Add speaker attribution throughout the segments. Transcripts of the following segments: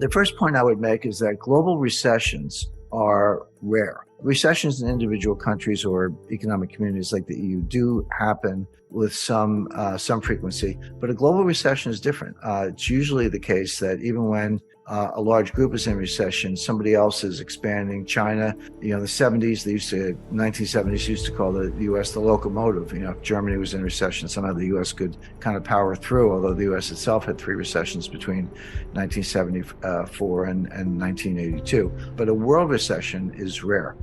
Speaker 1: The first point I would make is that global recessions are rare. Recessions in individual countries or economic communities like the EU do happen with some frequency, but a global recession is different. It's usually the case that even when a large group is in recession, somebody else is expanding. China, the 1970s used to call the U.S. the locomotive. If Germany was in recession, somehow the U.S. could kind of power through, although the U.S. itself had 3 recessions between 1974 and 1982. But a world recession is rare.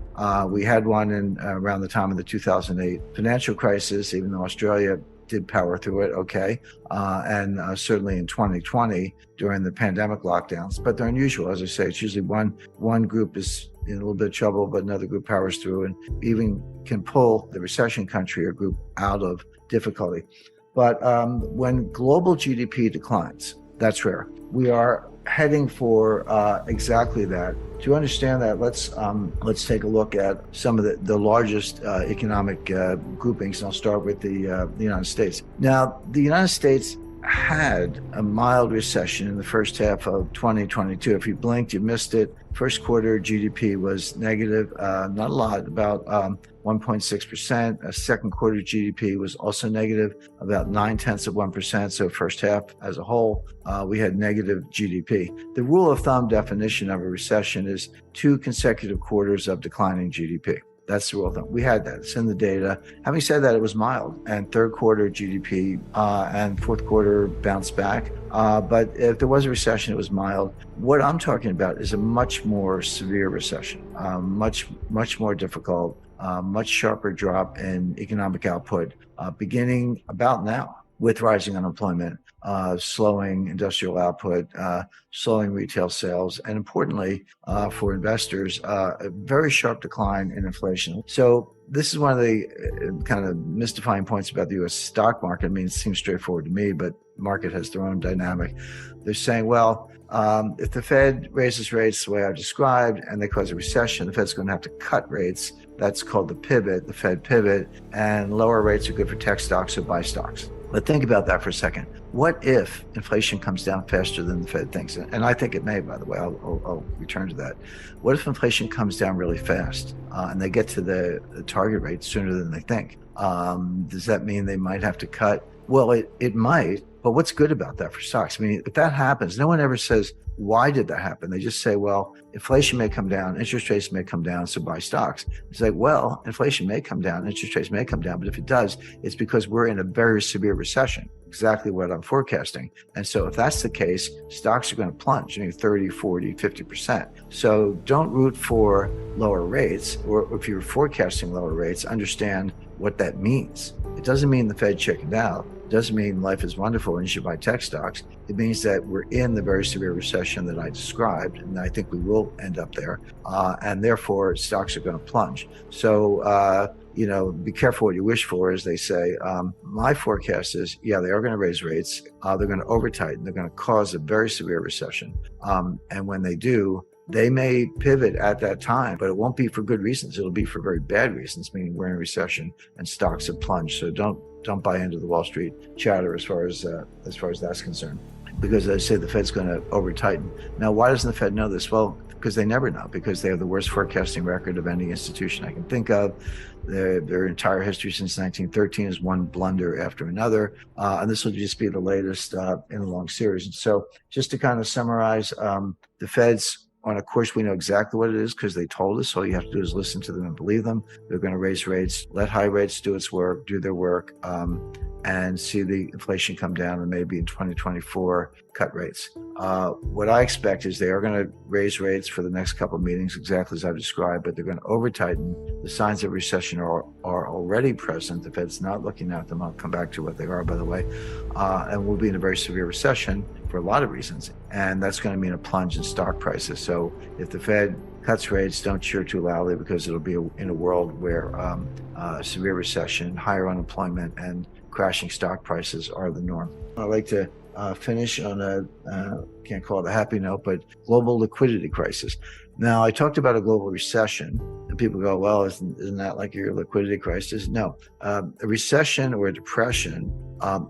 Speaker 1: We had one around the time of the 2008 financial crisis, even though Australia did power through it, okay, and certainly in 2020 during the pandemic lockdowns. But they're unusual, as I say. It's usually one group is in a little bit of trouble, but another group powers through and even can pull the recession country or group out of difficulty. But when global GDP declines, that's rare. We are heading for exactly that. To understand that, let's take a look at some of the largest economic groupings, and I'll start with the United States. Now, the United States had a mild recession in the first half of 2022. If you blinked, you missed it. First quarter GDP was negative, not a lot, about 1.6%. Second quarter GDP was also negative, about 0.9%. So first half as a whole, we had negative GDP. The rule of thumb definition of a recession is 2 consecutive quarters of declining GDP. That's the rule of thumb. We had that. It's in the data. Having said that, it was mild, and third quarter GDP and fourth quarter bounced back. But if there was a recession, it was mild. What I'm talking about is a much more severe recession, much more difficult, much sharper drop in economic output, beginning about now with rising unemployment, slowing industrial output, slowing retail sales, and importantly, for investors, a very sharp decline in inflation. So this is one of the kind of mystifying points about the U.S. stock market. I mean, it seems straightforward to me, but the market has their own dynamic. They're saying, well, if the Fed raises rates the way I described and they cause a recession, the Fed's going to have to cut rates. That's called the pivot, the Fed pivot, and lower rates are good for tech stocks or buy stocks. But think about that for a second. What if inflation comes down faster than the Fed thinks? And I think it may, by the way. I'll return to that. What if inflation comes down really fast and they get to the target rate sooner than they think? Does that mean they might have to cut? Well, it might. But what's good about that for stocks? I mean, if that happens, no one ever says, why did that happen? They just say, well, inflation may come down, interest rates may come down, so buy stocks. It's like, well, inflation may come down, interest rates may come down, but if it does, it's because we're in a very severe recession, exactly what I'm forecasting. And so if that's the case, stocks are going to plunge, 30, 40, 50%. So don't root for lower rates, or if you're forecasting lower rates, understand what that means. It doesn't mean the Fed chickened out. It doesn't mean life is wonderful and you should buy tech stocks. It means that we're in the very severe recession that I described, and I think we will end up there. And therefore, stocks are going to plunge. So, be careful what you wish for, as they say. My forecast is, they are going to raise rates. They're going to over-tighten. They're going to cause a very severe recession. And when they do, they may pivot at that time, but it won't be for good reasons. It'll be for very bad reasons, meaning we're in a recession and stocks have plunged. So don't buy into the Wall Street chatter as far as that's concerned. Because as I say, the Fed's going to over-tighten. Now, why doesn't the Fed know this? Well, because they never know, because they have the worst forecasting record of any institution I can think of. Their entire history since 1913 is one blunder after another. And this will just be the latest in a long series. And so just to kind of summarize, the Fed's on a course. We know exactly what it is because they told us. All you have to do is listen to them and believe them. They're going to raise rates, let high rates do its work, do their work, and see the inflation come down, and maybe in 2024 cut rates. What I expect is they are going to raise rates for the next couple of meetings, exactly as I've described, but they're going to over-tighten. The signs of recession are already present. The Fed's not looking at them. I'll come back to what they are, by the way. And we'll be in a very severe recession for a lot of reasons. And that's going to mean a plunge in stock prices. So if the Fed cuts rates, don't cheer too loudly, because it'll be in a world where severe recession, higher unemployment, and crashing stock prices are the norm. I'd like to finish on can't call it a happy note, but global liquidity crisis. Now, I talked about a global recession, and people go, well, isn't that like your liquidity crisis? No. A recession or a depression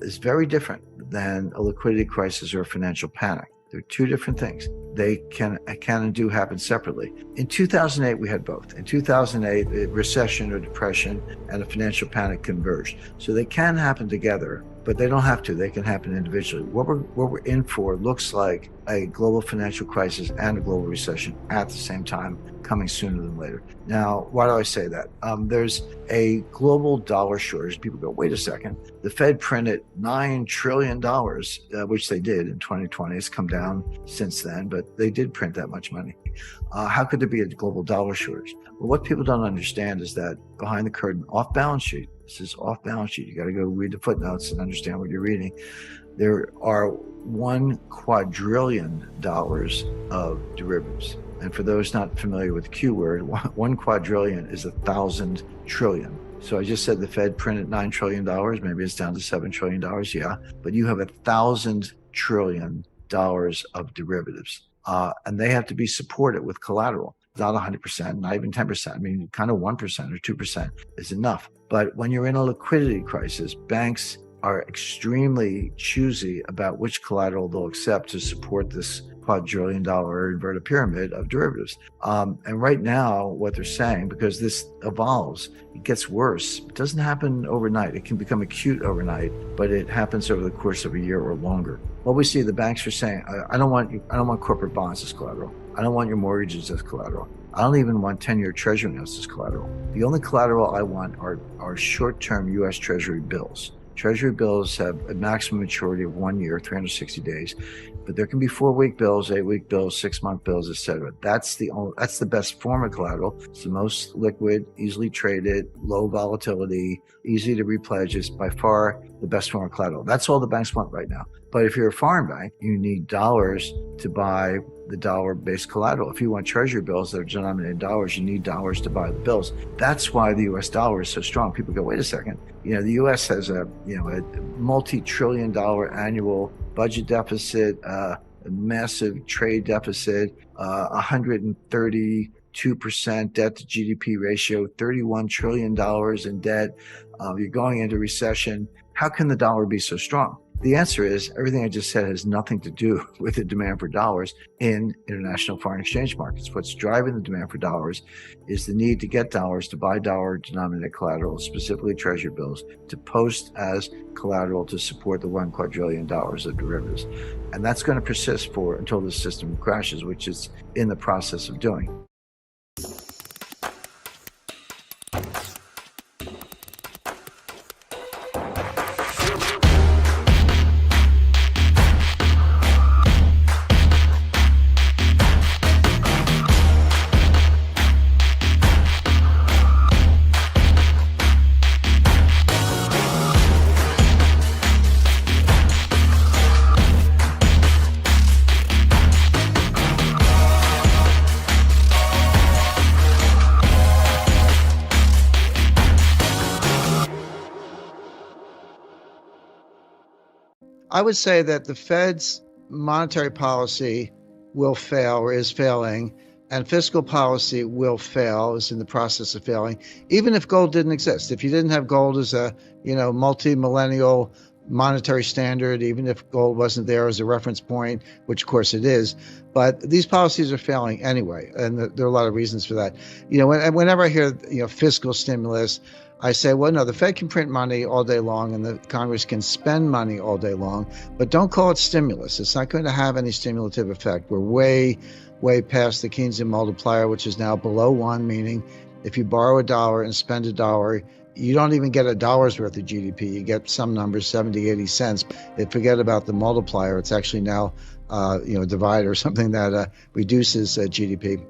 Speaker 1: is very different than a liquidity crisis or a financial panic. They're two different things. they can and do happen separately. In 2008, we had both. In 2008, a recession or depression and a financial panic converged. So they can happen together, but they don't have to. They can happen individually. What we're in for looks like a global financial crisis and a global recession at the same time, coming sooner than later. Now, why do I say that? There's a global dollar shortage. People go, wait a second. The Fed printed $9 trillion, which they did in 2020. It's come down since then, but they did print that much money. How could there be a global dollar shortage? Well, what people don't understand is that behind the curtain, off balance sheet, this is off balance sheet. You got to go read the footnotes and understand what you're reading. There are $1 quadrillion of derivatives. And for those not familiar with the Q word, 1 quadrillion is 1,000 trillion. So I just said the Fed printed $9 trillion. Maybe it's down to $7 trillion. Yeah, but you have 1,000 trillion of derivatives, and they have to be supported with collateral. Not 100%, not even 10%. I mean, kind of 1% or 2% is enough. But when you're in a liquidity crisis, banks are extremely choosy about which collateral they'll accept to support this quadrillion-dollar inverted pyramid of derivatives. And right now, what they're saying, because this evolves, it gets worse. It doesn't happen overnight. It can become acute overnight, but it happens over the course of a year or longer. What we see, the banks are saying, I don't want corporate bonds as collateral. I don't want your mortgages as collateral. I don't even want 10-year Treasury notes as collateral. The only collateral I want are short-term U.S. Treasury bills. Treasury bills have a maximum maturity of 1 year, 360 days, but there can be 4-week bills, 8-week bills, 6-month bills, etc. That's the best form of collateral. It's the most liquid, easily traded, low volatility, easy to repledge. It's by far the best form of collateral. That's all the banks want right now. But if you're a foreign bank, you need dollars to buy the dollar-based collateral. If you want treasury bills that are denominated in dollars, you need dollars to buy the bills. That's why the U.S. dollar is so strong. People go, wait a second. The U.S. has a multi-trillion-dollar annual budget deficit, a massive trade deficit, 132% debt to GDP ratio, $31 trillion in debt. You're going into recession. How can the dollar be so strong? The answer is everything I just said has nothing to do with the demand for dollars in international foreign exchange markets. What's driving the demand for dollars is the need to get dollars to buy dollar-denominated collateral, specifically treasury bills, to post as collateral to support the $1 quadrillion of derivatives. And that's going to persist until the system crashes, which it's in the process of doing. I would say that the Fed's monetary policy will fail or is failing, and fiscal policy will fail, is in the process of failing, even if gold didn't exist. If you didn't have gold as a, multi-millennial monetary standard, even if gold wasn't there as a reference point, which of course it is, but these policies are failing anyway, and there are a lot of reasons for that. Whenever I hear, fiscal stimulus, I say, well, no, the Fed can print money all day long and the Congress can spend money all day long, but don't call it stimulus. It's not going to have any stimulative effect. We're way, way past the Keynesian multiplier, which is now below 1, meaning if you borrow $1 and spend $1, you don't even get $1's worth of GDP. You get some numbers, 70, 80 cents. Forget about the multiplier. It's actually now, a divider or something that reduces GDP.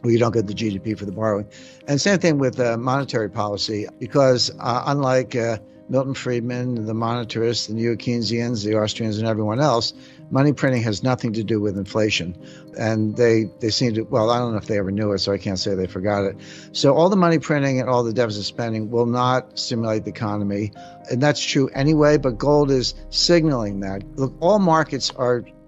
Speaker 1: Well, you don't get the GDP for the borrowing. And same thing with monetary policy, because unlike Milton Friedman, the monetarists, the neo-Keynesians, the Austrians, and everyone else, money printing has nothing to do with inflation. And they seem to, well, I don't know if they ever knew it, so I can't say they forgot it. So all the money printing and all the deficit spending will not stimulate the economy. And that's true anyway, but gold is signaling that. Look, all markets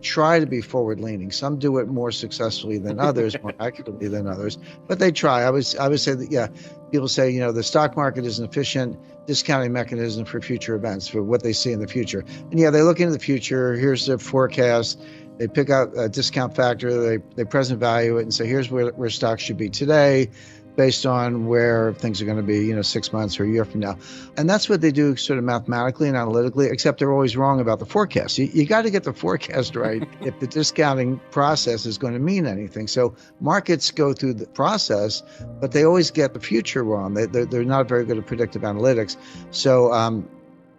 Speaker 1: try to be forward-leaning. Some do it more successfully than others, more accurately than others, but they try. I would say that, yeah, people say, the stock market is an efficient discounting mechanism for future events, for what they see in the future. And yeah, they look into the future. Here's the forecast. They pick out a discount factor, they present value it and say, here's where stocks should be today based on where things are going to be, 6 months or a year from now. And that's what they do sort of mathematically and analytically, except they're always wrong about the forecast. You got to get the forecast right if the discounting process is going to mean anything. So markets go through the process, but they always get the future wrong. They're not very good at predictive analytics. So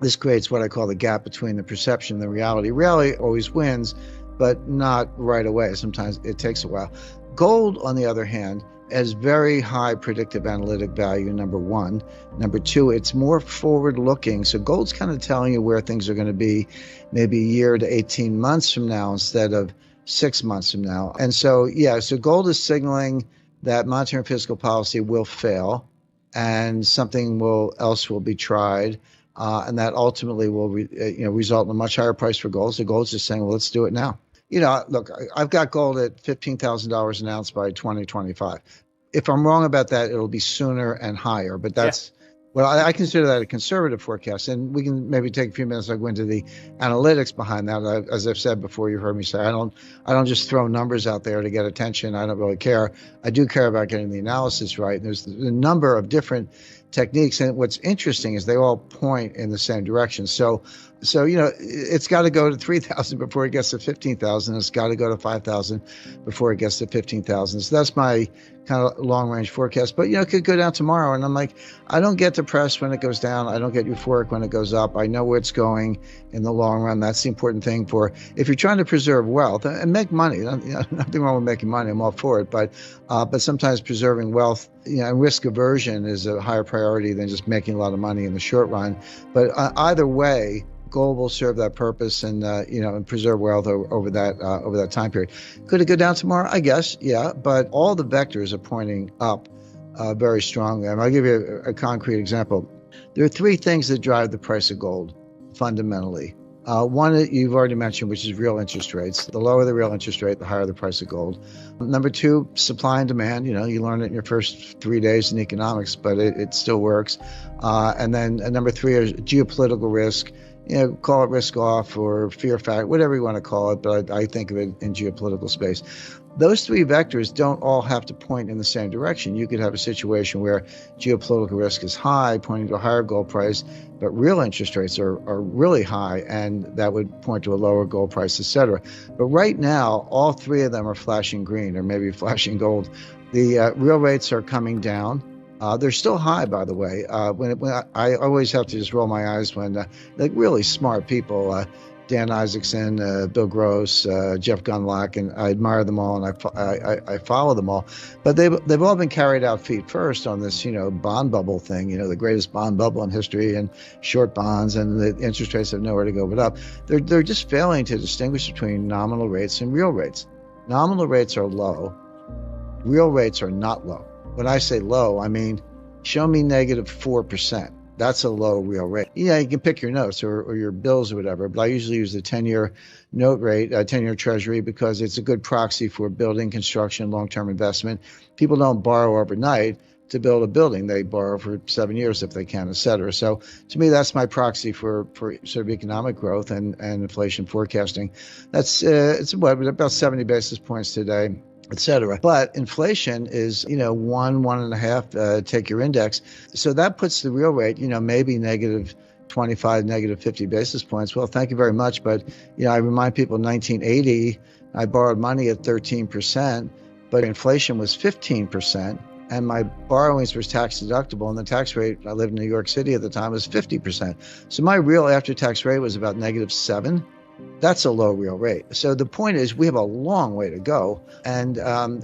Speaker 1: this creates what I call the gap between the perception and the reality. Reality always wins, but not right away. Sometimes it takes a while. Gold, on the other hand, has very high predictive analytic value, number one. Number two, it's more forward-looking. So gold's kind of telling you where things are going to be maybe a year to 18 months from now instead of 6 months from now. And so, so gold is signaling that monetary and fiscal policy will fail and something else will be tried. And that ultimately will result in a much higher price for gold. So gold's just saying, well, let's do it now. Look, I've got gold at $15,000 an ounce by 2025. If I'm wrong about that, it'll be sooner and higher. But that's, well, I consider that a conservative forecast. And we can maybe take a few minutes to go into the analytics behind that. As I've said before, you've heard me say, I don't just throw numbers out there to get attention. I don't really care. I do care about getting the analysis right. There's a number of different techniques. And what's interesting is they all point in the same direction. So it's got to go to 3,000 before it gets to 15,000. It's got to go to 5,000 before it gets to 15,000. So that's my kind of long range forecast. But, it could go down tomorrow. And I'm like, I don't get depressed when it goes down. I don't get euphoric when it goes up. I know where it's going in the long run. That's the important thing if you're trying to preserve wealth and make money. Nothing wrong with making money. I'm all for it. But sometimes preserving wealth, and risk aversion is a higher priority than just making a lot of money in the short run. But either way, gold will serve that purpose and and preserve wealth over that time period. Could it go down tomorrow? I guess, yeah. But all the vectors are pointing up very strongly. And I'll give you a concrete example. There are three things that drive the price of gold fundamentally. One that you've already mentioned, which is real interest rates. The lower the real interest rate, the higher the price of gold. Number two, supply and demand. You learn it in your first 3 days in economics, but it still works. And then number three is geopolitical risk. Call it risk off or fear factor, whatever you want to call it, but I think of it in geopolitical space. Those three vectors don't all have to point in the same direction. You could have a situation where geopolitical risk is high, pointing to a higher gold price, but real interest rates are really high, and that would point to a lower gold price, et cetera. But right now, all three of them are flashing green or maybe flashing gold. The real rates are coming down. They're still high, by the way. When I always have to just roll my eyes when really smart people, Dan Isaacson, Bill Gross, Jeff Gundlach, and I admire them all and I follow them all. But they've all been carried out feet first on this bond bubble thing. The greatest bond bubble in history and short bonds, and the interest rates have nowhere to go but up. They're just failing to distinguish between nominal rates and real rates. Nominal rates are low. Real rates are not low. When I say low, I mean, show me negative 4%. That's a low real rate. You can pick your notes or your bills or whatever, but I usually use the 10-year note rate, 10-year treasury, because it's a good proxy for building, construction, long-term investment. People don't borrow overnight to build a building. They borrow for 7 years if they can, et cetera. So to me, that's my proxy for sort of economic growth and inflation forecasting. That's it's about 70 basis points today, et cetera. But inflation is, 1.5, take your index. So that puts the real rate, maybe negative 25, negative 50 basis points. Well, thank you very much. But, I remind people in 1980, I borrowed money at 13%, but inflation was 15%. And my borrowings were tax deductible, and the tax rate, I lived in New York City at the time, was 50%. So my real after-tax rate was about negative 7. That's a low real rate. So the point is, we have a long way to go. And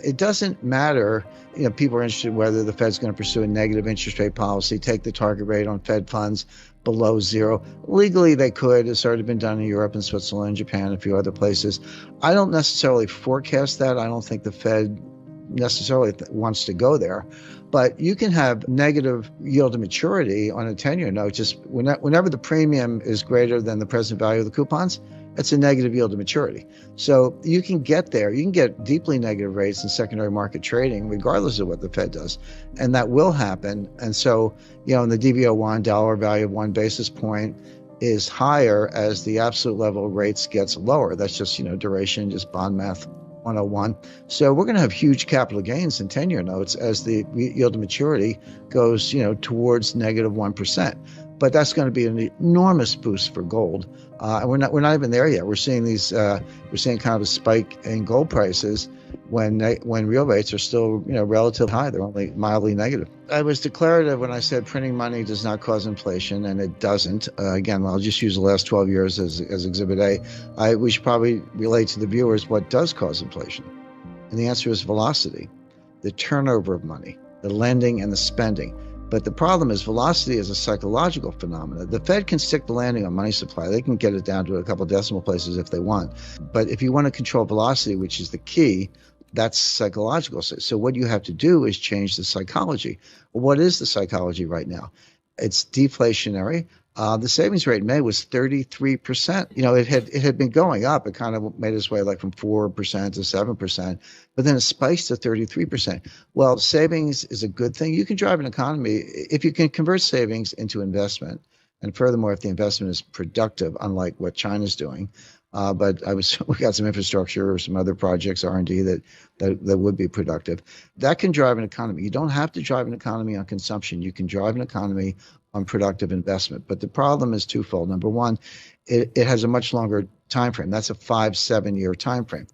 Speaker 1: it doesn't matter, people are interested in whether the Fed's going to pursue a negative interest rate policy, take the target rate on Fed funds below zero. Legally, they could. It's already been done in Europe and Switzerland, Japan, and a few other places. I don't necessarily forecast that. I don't think the Fed necessarily wants to go there. But you can have negative yield to maturity on a 10-year note. Just whenever the premium is greater than the present value of the coupons, it's a negative yield to maturity. So you can get there. You can get deeply negative rates in secondary market trading, regardless of what the Fed does. And that will happen. And so, in the DV01, dollar value of 1 basis point, is higher as the absolute level of rates gets lower. That's just, duration, just bond math 101. So we're going to have huge capital gains in 10-year notes as the yield to maturity goes, towards negative 1%. But that's going to be an enormous boost for gold. And we're not even there yet. We're seeing kind of a spike in gold prices when real rates are still, relatively high. They're only mildly negative. I was declarative when I said printing money does not cause inflation, and it doesn't. Again, I'll just use the last 12 years as Exhibit A. We should probably relate to the viewers what does cause inflation. And the answer is velocity, the turnover of money, the lending and the spending. But the problem is velocity is a psychological phenomenon. The Fed can stick the landing on money supply. They can get it down to a couple of decimal places if they want. But if you want to control velocity, which is the key, that's psychological. So what you have to do is change the psychology. Well, what is the psychology right now? It's deflationary. The savings rate in May was 33%. It had been going up. It kind of made its way like from 4% to 7%, but then it spikes to 33%. Well, savings is a good thing. You can drive an economy if you can convert savings into investment. And furthermore, if the investment is productive, unlike what China's doing. But we got some infrastructure or some other projects, R&D that would be productive. That can drive an economy. You don't have to drive an economy on consumption. You can drive an economy on productive investment. But the problem is twofold. Number one, it has a much longer time frame. That's a 5-7 year time frame.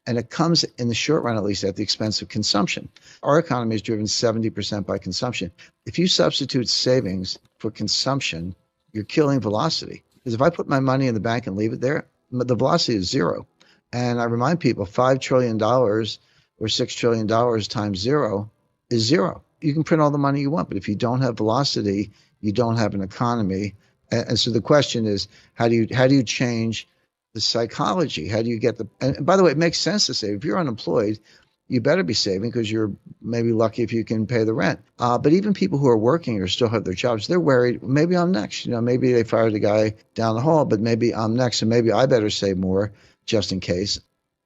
Speaker 1: And it comes, in the short run at least, at the expense of consumption. Our economy is driven 70% by consumption. If you substitute savings for consumption, you're killing velocity. Because if I put my money in the bank and leave it there, the velocity is zero. And I remind people, $5 trillion or $6 trillion times zero is zero. You can print all the money you want, but if you don't have velocity, you don't have an economy. And so the question is, how do you change the psychology? How do you get and by the way, it makes sense to save. If you're unemployed, you better be saving because you're maybe lucky if you can pay the rent. But even people who are working or still have their jobs, they're worried, maybe I'm next. Maybe they fired the guy down the hall, but maybe I'm next. And maybe I better save more just in case,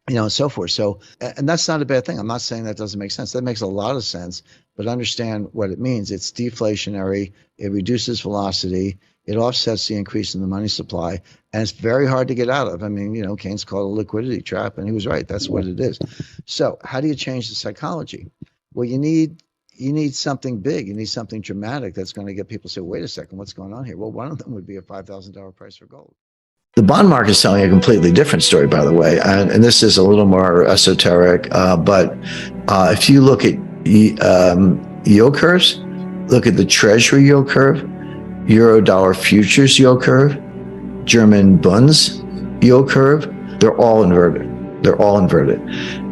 Speaker 1: and so forth. So, and that's not a bad thing. I'm not saying that doesn't make sense. That makes a lot of sense, but understand what it means. It's deflationary. It reduces velocity. It offsets the increase in the money supply, and it's very hard to get out of. I mean, Keynes called it a liquidity trap, and he was right. That's what it is. So how do you change the psychology? Well, you need something big. You need something dramatic that's going to get people to say, wait a second, what's going on here? Well, one of them would be a $5,000 price for gold. The bond market is telling a completely different story, by the way, and this is a little more esoteric, but if you look at yield curves, look at the Treasury yield curve, Euro-dollar futures yield curve, German Bunds yield curve, they're all inverted.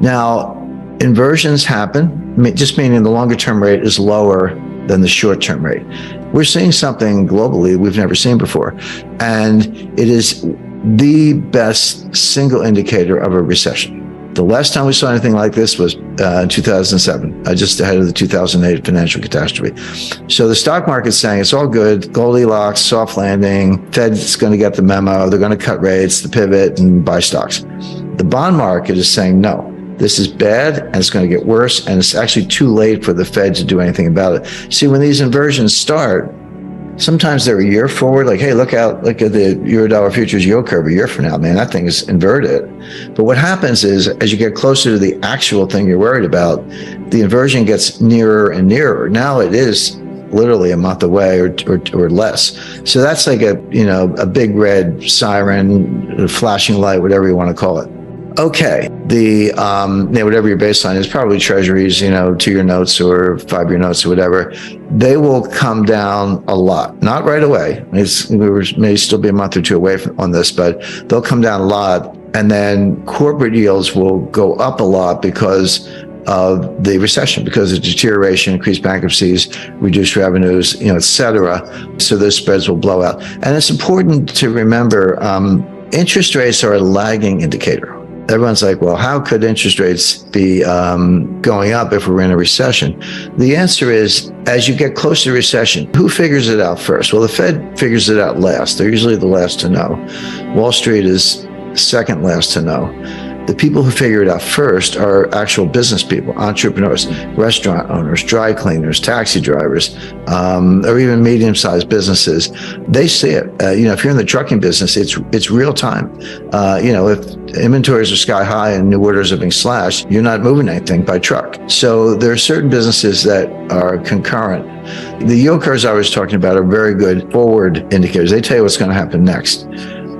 Speaker 1: Now, inversions happen, just meaning the longer-term rate is lower than the short-term rate. We're seeing something globally we've never seen before, and it is the best single indicator of a recession. The last time we saw anything like this was 2007, just ahead of the 2008 financial catastrophe. So the stock market's saying it's all good, Goldilocks, soft landing, Fed's going to get the memo, they're going to cut rates, the pivot, and buy stocks. The bond market is saying no. This is bad, and it's going to get worse, and it's actually too late for the Fed to do anything about it. See, when these inversions start, sometimes they're a year forward, like, hey, look at the Euro-dollar futures yield curve a year from now, man, that thing is inverted. But what happens is, as you get closer to the actual thing you're worried about, the inversion gets nearer and nearer. Now it is literally a month away or less. So that's like a big red siren, a flashing light, whatever you want to call it. Okay, whatever your baseline is, probably treasuries, 2-year notes or 5-year notes or whatever, they will come down a lot. Not right away. We may still be a month or two away on this, but they'll come down a lot. And then corporate yields will go up a lot because of the recession, because of deterioration, increased bankruptcies, reduced revenues, et cetera. So those spreads will blow out. And it's important to remember, interest rates are a lagging indicator. Everyone's like, well, how could interest rates be going up if we're in a recession? The answer is, as you get closer to recession, who figures it out first? Well, the Fed figures it out last. They're usually the last to know. Wall Street is second last to know. The people who figure it out first are actual business people, entrepreneurs, restaurant owners, dry cleaners, taxi drivers, or even medium-sized businesses. They see it. If you're in the trucking business, it's real time. If inventories are sky high and new orders are being slashed, you're not moving anything by truck. So there are certain businesses that are concurrent. The yield curves I was talking about are very good forward indicators. They tell you what's going to happen next.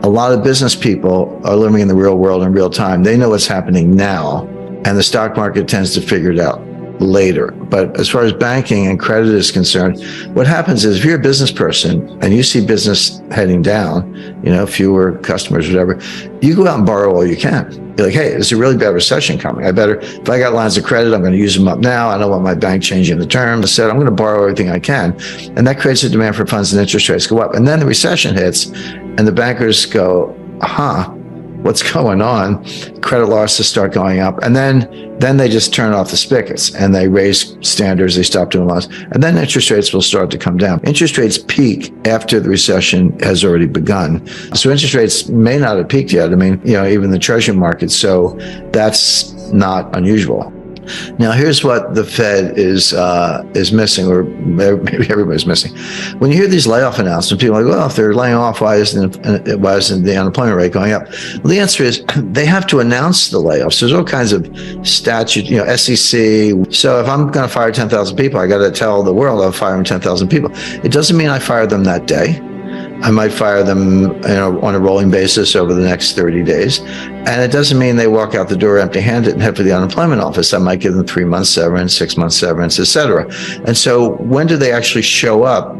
Speaker 1: A lot of business people are living in the real world in real time. They know what's happening now, and the stock market tends to figure it out later. But as far as banking and credit is concerned, what happens is if you're a business person and you see business heading down, fewer customers, whatever, you go out and borrow all you can. You're like, hey, there's a really bad recession coming. If I got lines of credit, I'm going to use them up now. I don't want my bank changing the terms. I said, I'm going to borrow everything I can. And that creates a demand for funds and interest rates go up. And then the recession hits and the bankers go, what's going on? Credit losses start going up. And then they just turn off the spigots and they raise standards. They stop doing loans. And then interest rates will start to come down. Interest rates peak after the recession has already begun. So interest rates may not have peaked yet. Even the treasury market. So that's not unusual. Now, here's what the Fed is missing, or maybe everybody's missing. When you hear these layoff announcements, people are like, well, if they're laying off, why isn't the unemployment rate going up? Well, the answer is they have to announce the layoffs. There's all kinds of statute, SEC. So if I'm going to fire 10,000 people, I got to tell the world I'm firing 10,000 people. It doesn't mean I fire them that day. I might fire them on a rolling basis over the next 30 days. And it doesn't mean they walk out the door empty-handed and head for the unemployment office. I might give them 3 months severance, 6 months severance, et cetera. And so when do they actually show up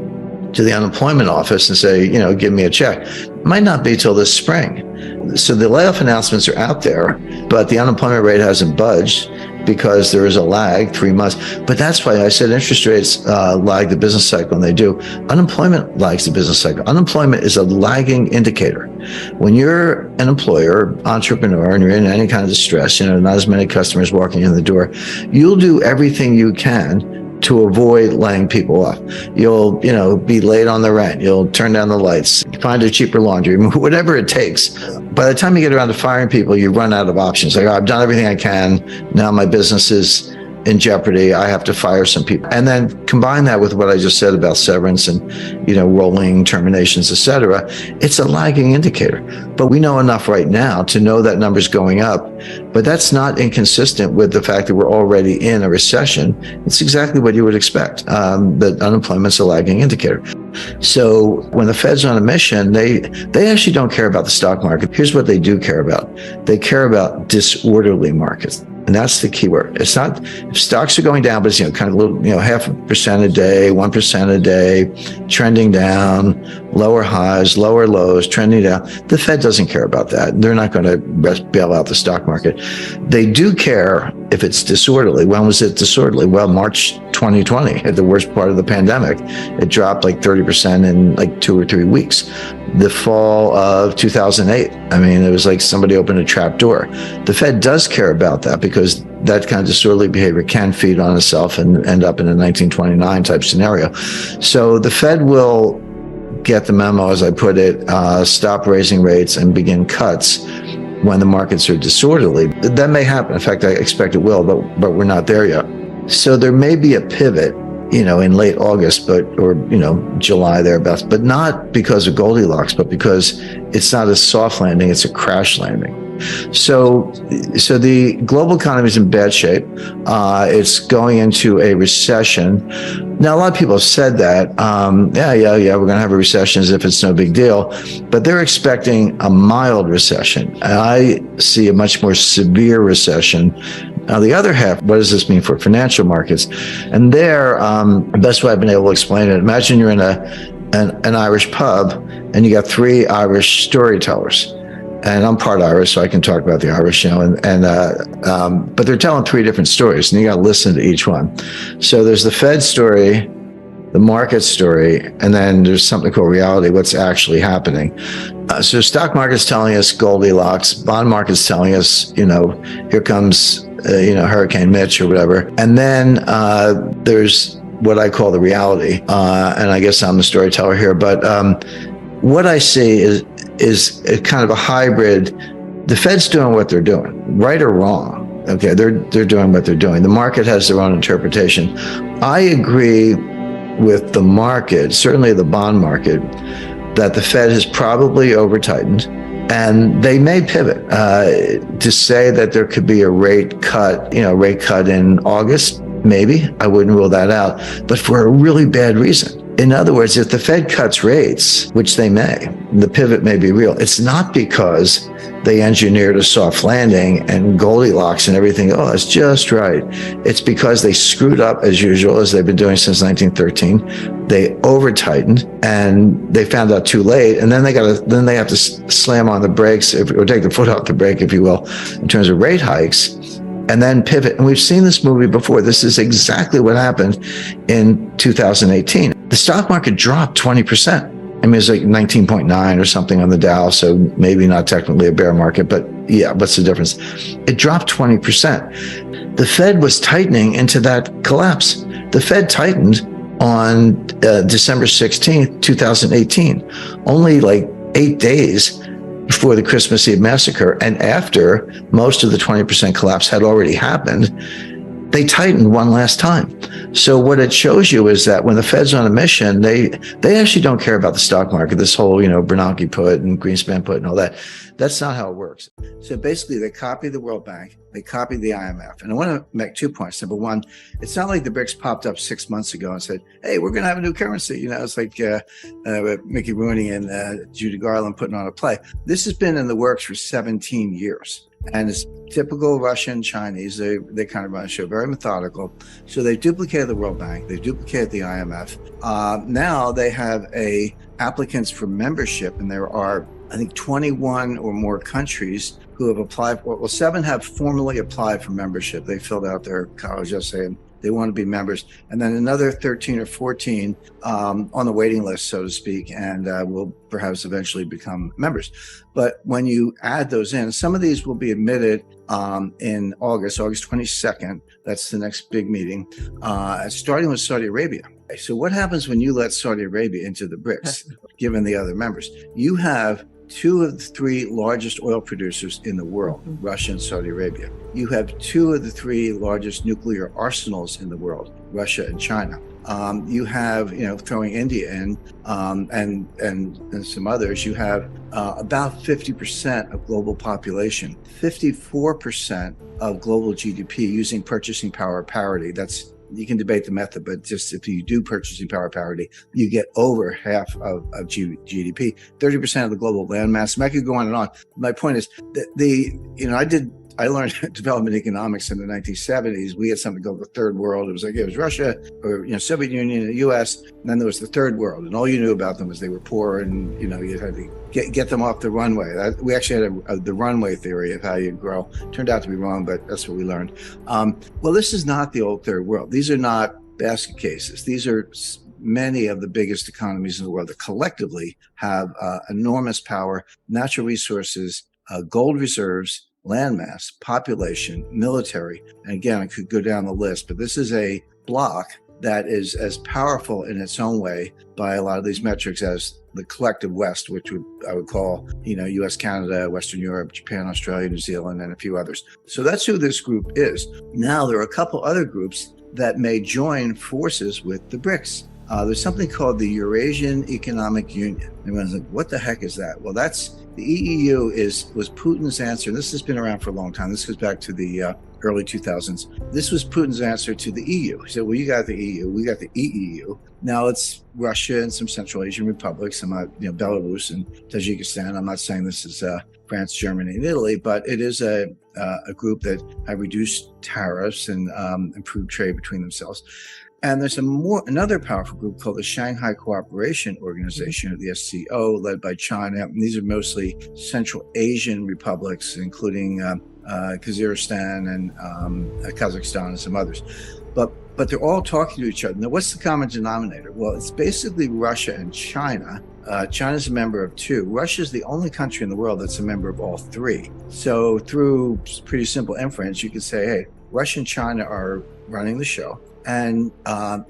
Speaker 1: to the unemployment office and say, give me a check? It might not be till this spring. So the layoff announcements are out there, but the unemployment rate hasn't budged because there is a lag, 3 months. But that's why I said interest rates lag the business cycle, and they do. Unemployment lags the business cycle. Unemployment is a lagging indicator. When you're an employer, entrepreneur, and you're in any kind of distress, not as many customers walking in the door, you'll do everything you can to avoid laying people off. You'll, be late on the rent. You'll turn down the lights, find a cheaper laundry, whatever it takes. By the time you get around to firing people, you run out of options. Like, I've done everything I can. Now my business is in jeopardy. I have to fire some people. And then combine that with what I just said about severance and, rolling terminations, et cetera. It's a lagging indicator. But we know enough right now to know that number's going up. But that's not inconsistent with the fact that we're already in a recession. It's exactly what you would expect, that unemployment's a lagging indicator. So when the Fed's on a mission, they actually don't care about the stock market. Here's what they do care about. They care about disorderly markets. And that's the key word. It's not, if stocks are going down, but it's, kind of little, 0.5% a day, 1% a day, trending down, lower highs, lower lows, trending down. The Fed doesn't care about that. They're not going to bail out the stock market. They do care if it's disorderly. When was it disorderly? Well, March 2020, at the worst part of the pandemic, it dropped like 30% in like 2 or 3 weeks. The fall of 2008, it was like somebody opened a trap door. The Fed does care about that because that kind of disorderly behavior can feed on itself and end up in a 1929 type scenario. So the Fed will get the memo, as I put it, stop raising rates and begin cuts when the markets are disorderly. That may happen. In fact, I expect it will, but we're not there yet. So there may be a pivot, in late August, or July thereabouts, but not because of Goldilocks, but because it's not a soft landing, it's a crash landing. So the global economy is in bad shape. It's going into a recession. Now, a lot of people have said that, we're going to have a recession as if it's no big deal, but they're expecting a mild recession. I see a much more severe recession. Now, the other half, what does this mean for financial markets? And there, the best way I've been able to explain it, imagine you're in an Irish pub and you got 3 Irish storytellers. And I'm part Irish, so I can talk about the Irish, but they're telling 3 different stories, and you got to listen to each one. So there's the Fed story, the market story, and then there's something called reality, what's actually happening. So stock market's telling us Goldilocks, bond market's telling us, here comes, Hurricane Mitch or whatever. And then there's what I call the reality, and I guess I'm the storyteller here, but what I see is a kind of a hybrid the Fed's doing what they're doing, right or wrong. Okay, they're doing what they're doing. The market has their own interpretation. I agree with the market, certainly the bond market, that the Fed has probably over-tightened, and they may pivot to say that there could be a rate cut in August. Maybe, I wouldn't rule that out, but for a really bad reason. In other words, if the Fed cuts rates, which they may, the pivot may be real. It's not because they engineered a soft landing and Goldilocks and everything. Oh, that's just right. It's because they screwed up as usual, as they've been doing since 1913. They over-tightened and they found out too late. And then they have to slam on the brakes or take the foot off the brake, if you will, in terms of rate hikes, and then pivot. And we've seen this movie before. This is exactly what happened in 2018. The stock market dropped 20%. I mean, it's like 19.9 or something on the Dow, so maybe not technically a bear market, but yeah, what's the difference? It dropped 20%. The Fed was tightening into that collapse. The Fed tightened on December 16th, 2018, only like 8 days before the Christmas Eve massacre, and after most of the 20% collapse had already happened. They tightened one last time. So what it shows you is that when the Fed's on a mission, they actually don't care about the stock market, this whole, Bernanke put and Greenspan put and all that. That's not how it works. So basically, they copied the World Bank, they copied the IMF. And I want to make 2 points. Number one, it's not like the BRICS popped up 6 months ago and said, hey, we're going to have a new currency. It's like Mickey Rooney and Judy Garland putting on a play. This has been in the works for 17 years. And it's typical Russian, Chinese. They kind of run a show, very methodical. So they duplicated the World Bank. They duplicated the IMF. Now they have applicants for membership, and there are, I think, 21 or more countries who have applied. Well, 7 have formally applied for membership. They filled out their college essay and they want to be members. And then another 13 or 14 on the waiting list, so to speak, and will perhaps eventually become members. But when you add those in, some of these will be admitted in August 22nd. That's the next big meeting, starting with Saudi Arabia. So what happens when you let Saudi Arabia into the BRICS, given the other members? You have 2 of the 3 largest oil producers in the world, Russia and Saudi Arabia. You have 2 of the 3 largest nuclear arsenals in the world, Russia and China. You have, throwing India in and some others, you have about 50% of global population, 54% of global GDP using purchasing power parity. You can debate the method, but just if you do purchasing power parity, you get over half of GDP, 30% of the global landmass. I could go on and on. My point is that I learned development economics in the 1970s. We had something called the third world. It was Russia or Soviet Union and the US, and then there was the third world. And all you knew about them was they were poor, and you had to get them off the runway. We actually had the runway theory of how you grow. Turned out to be wrong, but that's what we learned. Well, this is not the old third world. These are not basket cases. These are many of the biggest economies in the world that collectively have enormous power, natural resources, gold reserves, landmass, population, military. And again, I could go down the list, but this is a bloc that is as powerful in its own way by a lot of these metrics as the collective West, which I would call, US, Canada, Western Europe, Japan, Australia, New Zealand, and a few others. So that's who this group is. Now, there are a couple other groups that may join forces with the BRICS. There's something called the Eurasian Economic Union. Everyone's like, what the heck is that? Well, the EEU was Putin's answer. This has been around for a long time. This goes back to the early 2000s. This was Putin's answer to the EU. He said, well, you got the EU, we got the EEU. Now it's Russia and some Central Asian republics, Belarus and Tajikistan. I'm not saying this is France, Germany, and Italy, but it is a group that have reduced tariffs and improved trade between themselves. And there's another powerful group called the Shanghai Cooperation Organization, or the SCO, led by China. And these are mostly Central Asian republics, including Kyrgyzstan and Kazakhstan and some others. But they're all talking to each other. Now, what's the common denominator? Well, it's basically Russia and China. China's a member of 2. Russia's the only country in the world that's a member of all 3. So through pretty simple inference, you could say, hey, Russia and China are running the show. And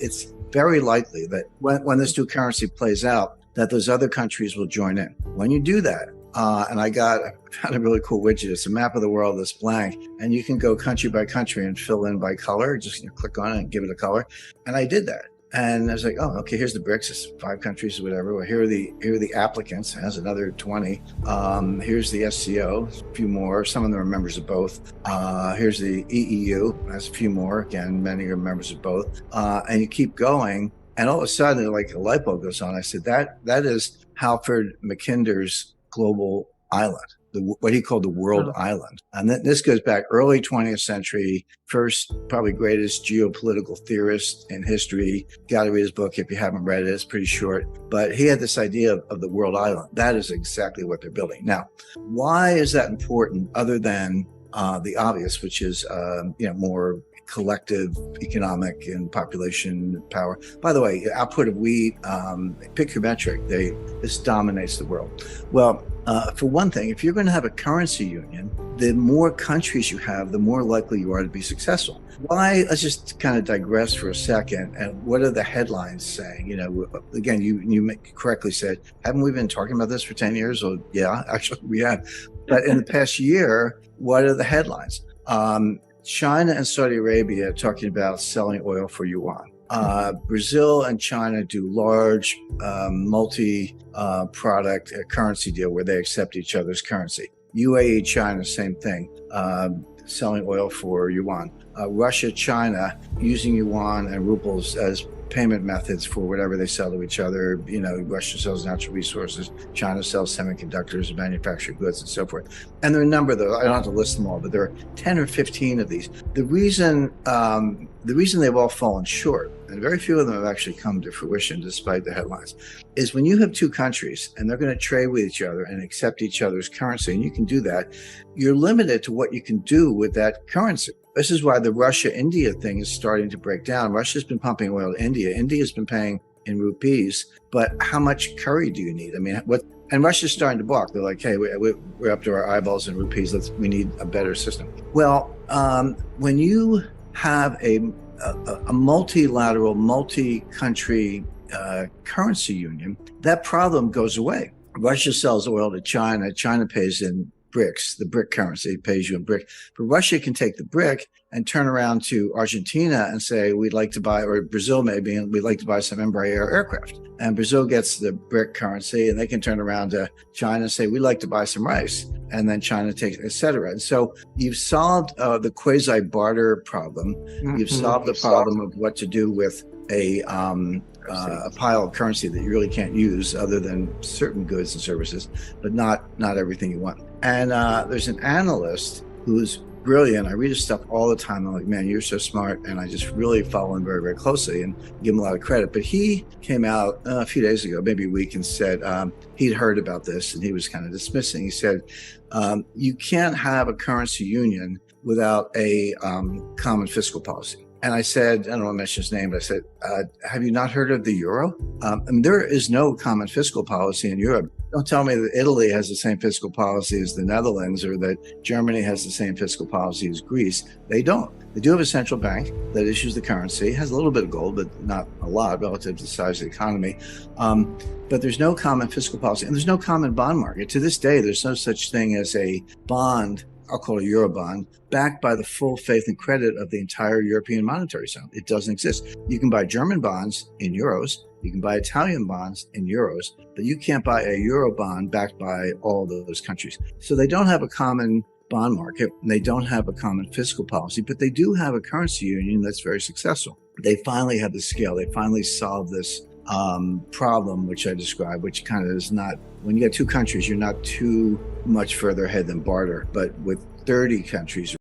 Speaker 1: it's very likely that when this new currency plays out, that those other countries will join in. When you do that, And I found a really cool widget. It's a map of the world that's blank, and you can go country by country and fill in by color. Just click on it and give it a color. And I did that. And I was like, oh, okay, here's the BRICS, it's 5 countries or whatever. Well, here are the applicants, it has another 20. Here's the SCO, a few more. Some of them are members of both. Here's the EEU, that's a few more. Again, many are members of both. And you keep going. And all of a sudden, like a light bulb goes on. I said, that is Halford Mackinder's global island, what he called the world island. And this goes back early 20th century, first, probably greatest geopolitical theorist in history. Got to read his book if you haven't read it. It's pretty short. But he had this idea of the world island. That is exactly what they're building. Now, why is that important other than the obvious, which is more collective economic and population power? By the way, output of wheat, pick your metric, this dominates the world. Well, for one thing, if you're going to have a currency union, the more countries you have, the more likely you are to be successful. Why? Let's just kind of digress for a second. And what are the headlines saying? Again, you correctly said, haven't we been talking about this for 10 years? Well, yeah, actually we have. But in the past year, what are the headlines? China and Saudi Arabia talking about selling oil for yuan. Brazil and China do large multi-product currency deal where they accept each other's currency. UAE, China, same thing, selling oil for yuan. Russia, China using yuan and rubles as payment methods for whatever they sell to each other. Russia sells natural resources, China sells semiconductors, manufactured goods, and so forth. And there are a number of those. I don't have to list them all, but there are 10 or 15 of these. The reason they've all fallen short, and very few of them have actually come to fruition despite the headlines, is when you have two countries and they're going to trade with each other and accept each other's currency, and you can do that, you're limited to what you can do with that currency. This is why the Russia-India thing is starting to break down. Russia's been pumping oil to India. India's been paying in rupees, but how much curry do you need? I mean, and Russia's starting to balk. They're like, hey, we're up to our eyeballs in rupees. We need a better system. Well, when you have a multilateral, multi-country currency union, that problem goes away. Russia sells oil to China. China pays in BRICS, the BRIC currency, pays you in BRIC. But Russia can take the BRIC and turn around to Argentina and say, we'd like to buy, or Brazil maybe, and we'd like to buy some Embraer aircraft. And Brazil gets the BRIC currency, and they can turn around to China and say, we'd like to buy some rice. And then China takes, et cetera. And so you've solved the quasi-barter problem. You've solved the problem of what to do with a pile of currency that you really can't use other than certain goods and services, but not everything you want. And there's an analyst who's brilliant. I read his stuff all the time. I'm like, man, you're so smart. And I just really follow him very, very closely and give him a lot of credit. But he came out a few days ago, maybe a week, and said he'd heard about this and he was kind of dismissing. He said, you can't have a currency union without a common fiscal policy. And I said, I don't want to mention his name, but I said, have you not heard of the euro? I mean, there is no common fiscal policy in Europe. Don't tell me that Italy has the same fiscal policy as the Netherlands or that Germany has the same fiscal policy as Greece. They don't. They do have a central bank that issues the currency, has a little bit of gold, but not a lot relative to the size of the economy. But there's no common fiscal policy and there's no common bond market. To this day, there's no such thing as a bond, I'll call it a Eurobond, backed by the full faith and credit of the entire European monetary zone. It doesn't exist. You can buy German bonds in euros. You can buy Italian bonds in euros, but you can't buy a Euro bond backed by all those countries. So they don't have a common bond market. And they don't have a common fiscal policy, but they do have a currency union that's very successful. They finally have the scale. They finally solved this problem, which I described, which kind of is not, when you get two countries, you're not too much further ahead than barter, but with 30 countries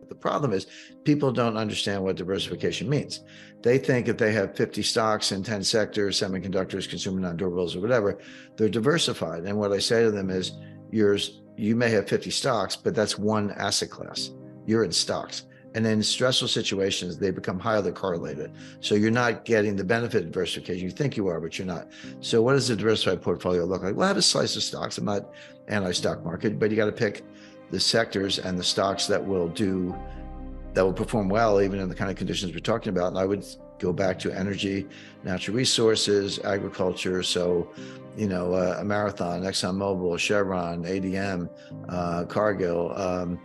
Speaker 1: The problem is people don't understand what diversification means. They think if they have 50 stocks in 10 sectors, semiconductors, consumer non-durables, or whatever, they're diversified. And what I say to them is, you may have 50 stocks, but that's one asset class. You're in stocks. And in stressful situations, they become highly correlated. So you're not getting the benefit of diversification. You think you are, but you're not. So what does a diversified portfolio look like? Well, I have a slice of stocks. I'm not anti-stock market, but you got to pick the sectors and the stocks that will perform well, even in the kind of conditions we're talking about. And I would go back to energy, natural resources, agriculture. So, a Marathon, ExxonMobil, Chevron, ADM, Cargill,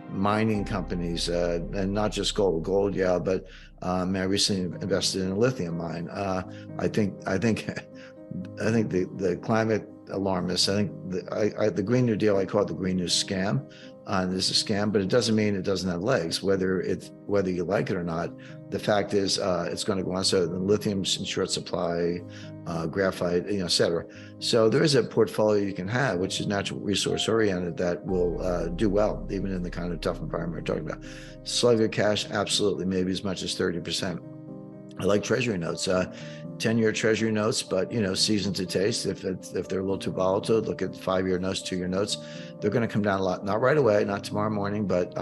Speaker 1: mining companies, and not just gold, yeah, but I recently invested in a lithium mine. I think the climate alarmists, I think the Green New Deal, I call it the Green New Scam. It's a scam, but it doesn't mean it doesn't have legs, whether you like it or not. The fact is, it's going to go on. So the lithium's in short supply, graphite, et cetera. So there is a portfolio you can have, which is natural resource oriented, that will do well, even in the kind of tough environment we're talking about. Slugger cash, absolutely, maybe as much as 30%. I like treasury notes, 10-year treasury notes, but season to taste. If they're a little too volatile, look at 5-year notes, 2-year notes. They're going to come down a lot, not right away, not tomorrow morning, but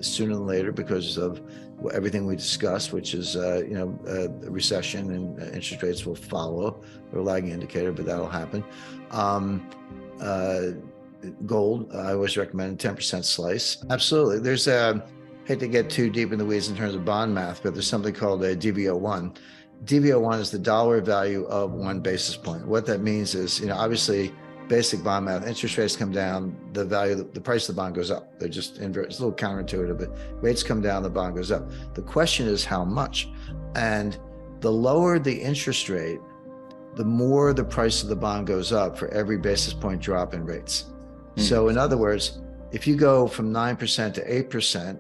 Speaker 1: sooner than later, because of everything we discussed, which is a recession, and interest rates will follow. They're a lagging indicator, but that'll happen. Gold, I always recommend 10% slice. Absolutely. There's hate to get too deep in the weeds in terms of bond math, but there's something called a DV01. DV01 is the dollar value of 1 basis point. What that means is, obviously, basic bond math, interest rates come down, the price of the bond goes up. They're just inverted. It's a little counterintuitive, but rates come down, the bond goes up. The question is how much? And the lower the interest rate, the more the price of the bond goes up for every basis point drop in rates. So in other words, if you go from 9% to 8%,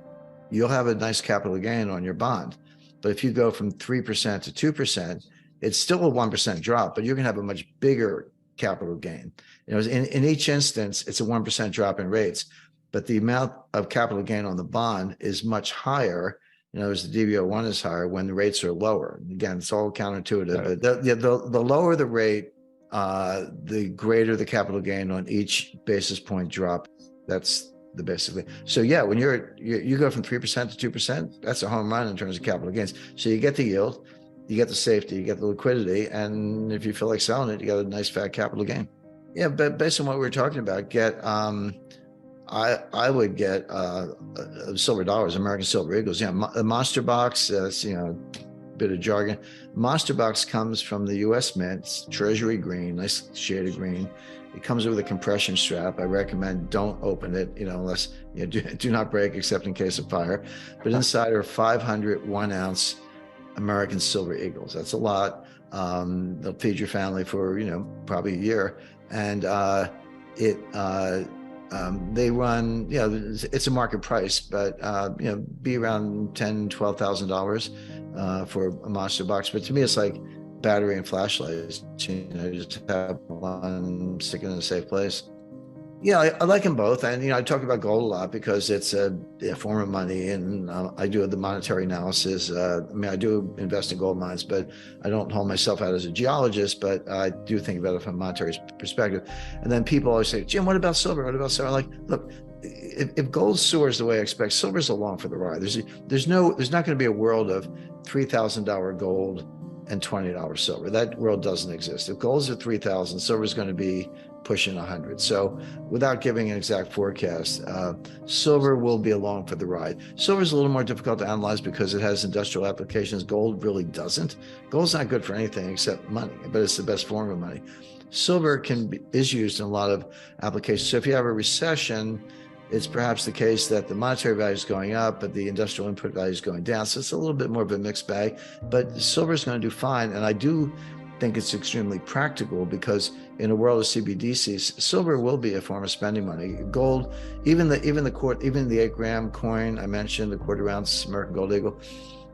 Speaker 1: you'll have a nice capital gain on your bond. But if you go from 3% to 2%, it's still a 1% drop, but you're going to have a much bigger capital gain. In each instance, it's a 1% drop in rates, but the amount of capital gain on the bond is much higher. As the DV01 is higher when the rates are lower. Again, it's all counterintuitive. But the lower the rate, the greater the capital gain on each basis point drop. That's the basic thing. So yeah, when you go from 3% to 2%, that's a home run in terms of capital gains. So you get the yield, you get the safety, you get the liquidity, and if you feel like selling it, you got a nice fat capital gain. Yeah, but based on what we were talking about, I would get silver dollars, American Silver Eagles. Yeah, a monster box. That's bit of jargon. Monster box comes from the U.S. Mint. It's Treasury green, nice shade of green. It comes with a compression strap. I recommend don't open it, unless do not break except in case of fire. But inside are 500 1-ounce American Silver Eagles. That's a lot. They'll feed your family for probably a year, and they run, it's a market price, but be around $10,000-$12,000 for a monster box. But to me, it's like battery and flashlights. Just have one, stick it in a safe place. Yeah, I like them both, and I talk about gold a lot because it's a form of money, and I do the monetary analysis. I do invest in gold mines, but I don't hold myself out as a geologist. But I do think about it from a monetary perspective. And then people always say, "Jim, what about silver? What about silver?" I'm like, look, if gold soars the way I expect, silver's along for the ride. There's not going to be a world of $3,000 gold and $20 silver. That world doesn't exist. If gold's at 3,000, silver is going to be pushing 100. So without giving an exact forecast, silver will be along for the ride. Silver is a little more difficult to analyze because it has industrial applications. Gold really doesn't. Gold's not good for anything except money, but it's the best form of money. Silver is used in a lot of applications. So if you have a recession, it's perhaps the case that the monetary value is going up, but the industrial input value is going down. So it's a little bit more of a mixed bag, but silver is going to do fine. And I do think it's extremely practical because in a world of CBDCs, silver will be a form of spending money. Gold, even the 8-gram coin I mentioned, the quarter ounce American Gold Eagle,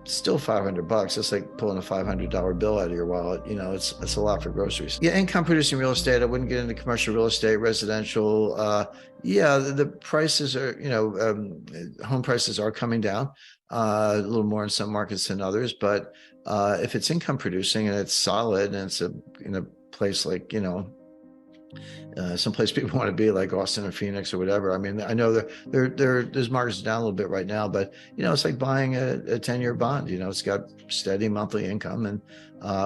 Speaker 1: still $500. It's like pulling a $500 bill out of your wallet. You know, it's a lot for groceries. Yeah, income producing real estate. I wouldn't get into commercial real estate, residential. Yeah, the prices are, you know, home prices are coming down a little more in some markets than others. But if it's income producing and it's solid and it's in a place like, you know, someplace people want to be, like Austin or Phoenix or whatever. I mean, I know there's markets down a little bit right now, but you know, it's like buying a 10-year bond. You know, it's got steady monthly income and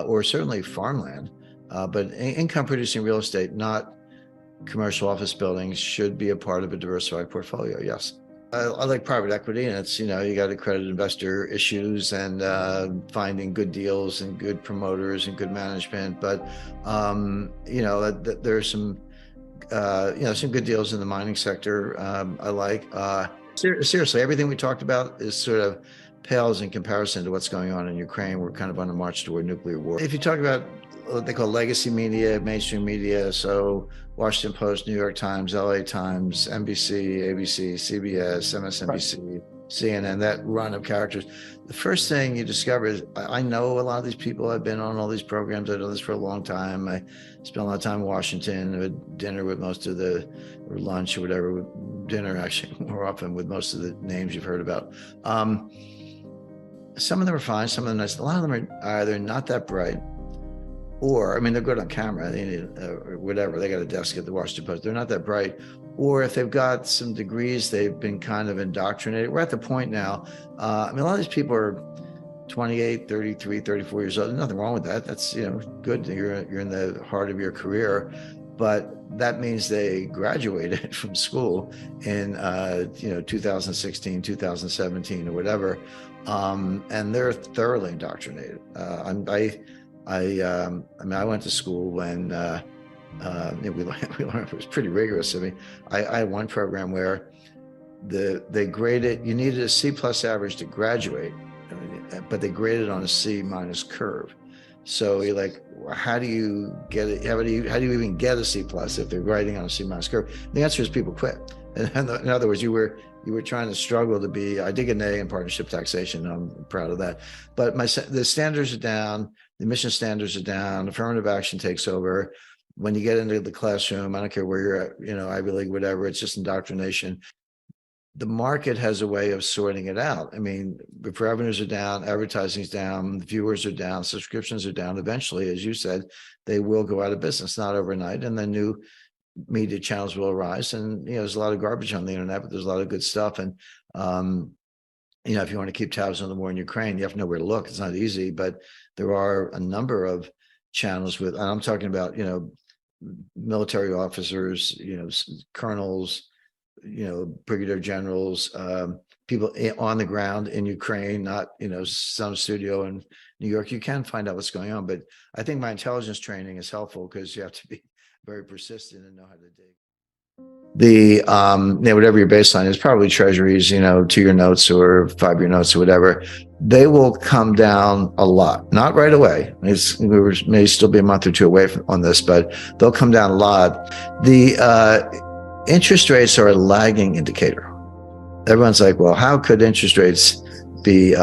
Speaker 1: or certainly farmland, but income producing real estate, not commercial office buildings, should be a part of a diversified portfolio. Yes. I like private equity, and it's, you know, you got accredited investor issues and finding good deals and good promoters and good management. But you know, there's some you know, some good deals in the mining sector. I like seriously, everything we talked about is sort of pales in comparison to what's going on in Ukraine. We're kind of on a march toward nuclear war. If you talk about what they call legacy media, mainstream media, so Washington Post, New York Times, LA Times, NBC, ABC, CBS, MSNBC, CNN, that run of characters, the first thing you discover is, I know a lot of these people. I've been on all these programs. I've done this for a long time. I spent a lot of time in Washington, with dinner with most of the, or lunch or whatever, dinner actually more often with most of the names you've heard about. Some of them are fine, some of them nice. A lot of them are either not that bright, or, I mean, they're good on camera, they need, or whatever. They got a desk at the Washington Post. They're not that bright. Or if they've got some degrees, they've been kind of indoctrinated. We're at the point now. I mean, a lot of these people are 28, 33, 34 years old. There's nothing wrong with that. That's, you know, good. You're in the heart of your career. But that means they graduated from school in, you know, 2016, 2017, or whatever. And they're thoroughly indoctrinated. I mean, I went to school when we learned, it was pretty rigorous. I mean, I had one program where they graded, you needed a C+ average to graduate, but they graded on a C- curve. So you're like, how do you get it? How do you even get a C+ if they're grading on a C- curve? The answer is people quit. In other words, you were trying to struggle to be. I did get an A in partnership taxation. I'm proud of that. But the standards are down. The emission standards are down. Affirmative action takes over. When you get into the classroom, I don't care where you're at, you know, Ivy League, whatever, it's just indoctrination. The market has a way of sorting it out. I mean, if revenues are down, advertising's down, viewers are down, subscriptions are down, eventually, as you said, they will go out of business, not overnight, and then new media channels will arise. And, you know, there's a lot of garbage on the internet, but there's a lot of good stuff. And, you know, if you want to keep tabs on the war in Ukraine, you have to know where to look. It's not easy, but there are a number of channels with, and I'm talking about, you know, military officers, you know, colonels, you know, brigadier generals, people on the ground in Ukraine, not, you know, some studio in New York. You can find out what's going on, but I think my intelligence training is helpful because you have to be very persistent and know how to dig. The you know, whatever your baseline is, probably treasuries, you know, 2-year notes or 5-year notes or whatever, they will come down a lot, not right away. We may still be a month or two away on this, but they'll come down a lot. The interest rates are a lagging indicator. Everyone's like, well, how could interest rates be you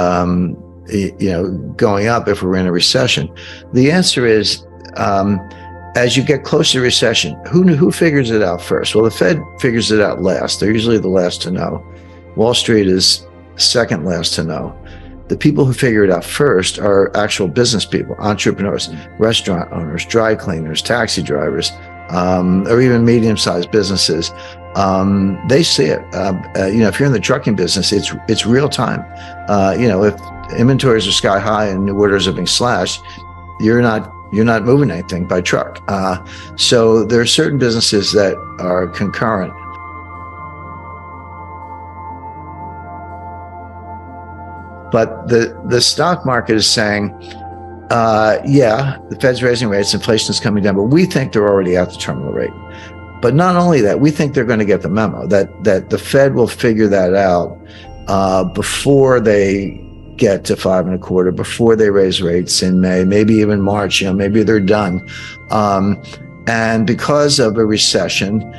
Speaker 1: know, going up if we're in a recession? The answer is, as you get closer to recession, who figures it out first? Well, the Fed figures it out last. They're usually the last to know. Wall Street is second last to know. The people who figure it out first are actual business people, entrepreneurs, restaurant owners, dry cleaners, taxi drivers, or even medium-sized businesses. They see it. You know, if you're in the trucking business, it's real time. You know, if inventories are sky high and new orders are being slashed, you're not moving anything by truck. So there are certain businesses that are concurrent. But the stock market is saying, yeah, the Fed's raising rates, inflation is coming down, but we think they're already at the terminal rate. But not only that, we think they're going to get the memo that the Fed will figure that out before they get to 5.25, before they raise rates in May, maybe even March. You know, maybe they're done. And because of a recession,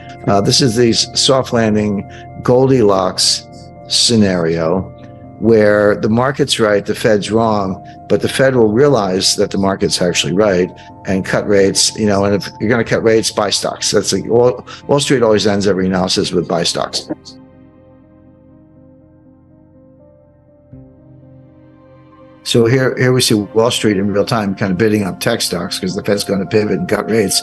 Speaker 1: this is the soft landing Goldilocks scenario. where the market's right, the Fed's wrong, but the Fed will realize that the market's actually right and cut rates, and if you're going to cut rates, buy stocks. That's like Wall Street always ends every analysis with buy stocks. So here we see Wall Street in real time kind of bidding up tech stocks because the Fed's going to pivot and cut rates.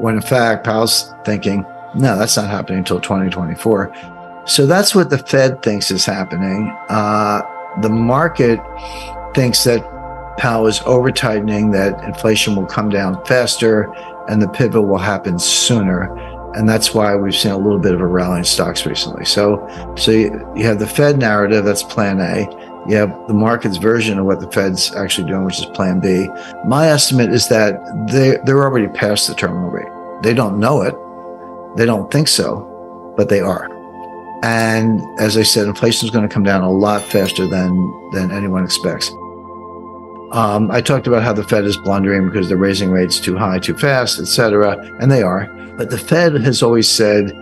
Speaker 1: When in fact, Powell's thinking, no, that's not happening until 2024. So that's what the Fed thinks is happening. The market thinks that Powell is over-tightening, that inflation will come down faster, and the pivot will happen sooner. And that's why we've seen a little bit of a rally in stocks recently. So you have the Fed narrative, that's plan A. You have the market's version of what the Fed's actually doing, which is plan B. My estimate is that they're already past the terminal rate. They don't know it. They don't think so, but they are. And as I said, inflation is going to come down a lot faster than anyone expects. I talked about how the Fed is blundering because they're raising rates too high, too fast, et cetera, and they are. But the Fed has always said,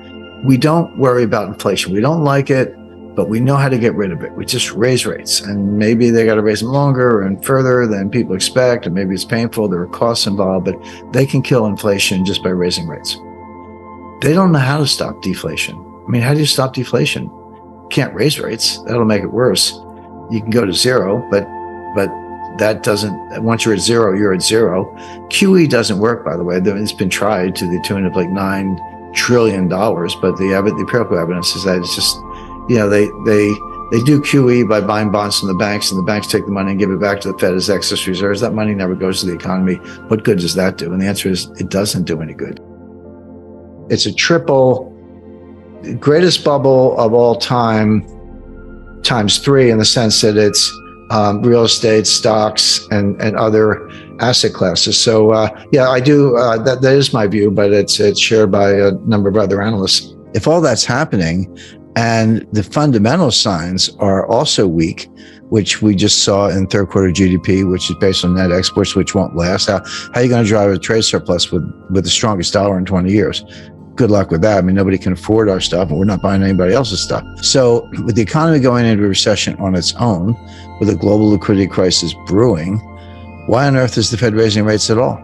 Speaker 1: we don't worry about inflation. We don't like it, but we know how to get rid of it. We just raise rates, and maybe they got to raise them longer and further than people expect, and maybe it's painful. There are costs involved, but they can kill inflation just by raising rates. They don't know how to stop deflation. I mean, how do you stop deflation? You can't raise rates. That'll make it worse. You can go to zero, but that doesn't, once you're at zero, you're at zero. QE doesn't work, by the way. It's been tried to the tune of like $9 trillion, but the empirical evidence is that it's just, they do QE by buying bonds from the banks, and the banks take the money and give it back to the Fed as excess reserves. That money never goes to the economy. What good does that do? And the answer is it doesn't do any good. It's a triple, greatest bubble of all time, times 3, in the sense that it's real estate, stocks, and other asset classes. So I do, that is my view, but it's shared by a number of other analysts. If all that's happening and the fundamental signs are also weak, which we just saw in third quarter GDP, which is based on net exports, which won't last, how are you going to drive a trade surplus with the strongest dollar in 20 years? Good luck with that. I mean, nobody can afford our stuff, and we're not buying anybody else's stuff. So with the economy going into a recession on its own, with a global liquidity crisis brewing, why on earth is the Fed raising rates at all?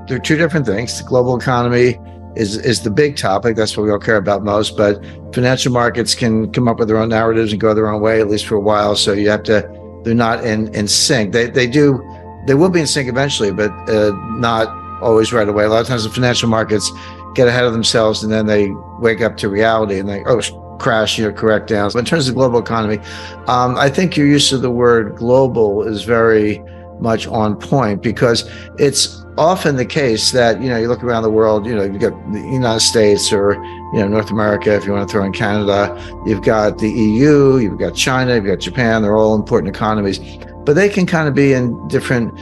Speaker 1: They're two different things. The global economy is the big topic. That's what we all care about most. But financial markets can come up with their own narratives and go their own way, at least for a while. So you have to, they're not in sync. They will be in sync eventually, but not always right away. A lot of times the financial markets get ahead of themselves, and then they wake up to reality and they crash, correct down. But in terms of global economy, I think your use of the word global is very much on point, because it's often the case that, you look around the world, you've got the United States, or, North America, if you want to throw in Canada, you've got the EU, you've got China, you've got Japan, they're all important economies. But they can kind of be in different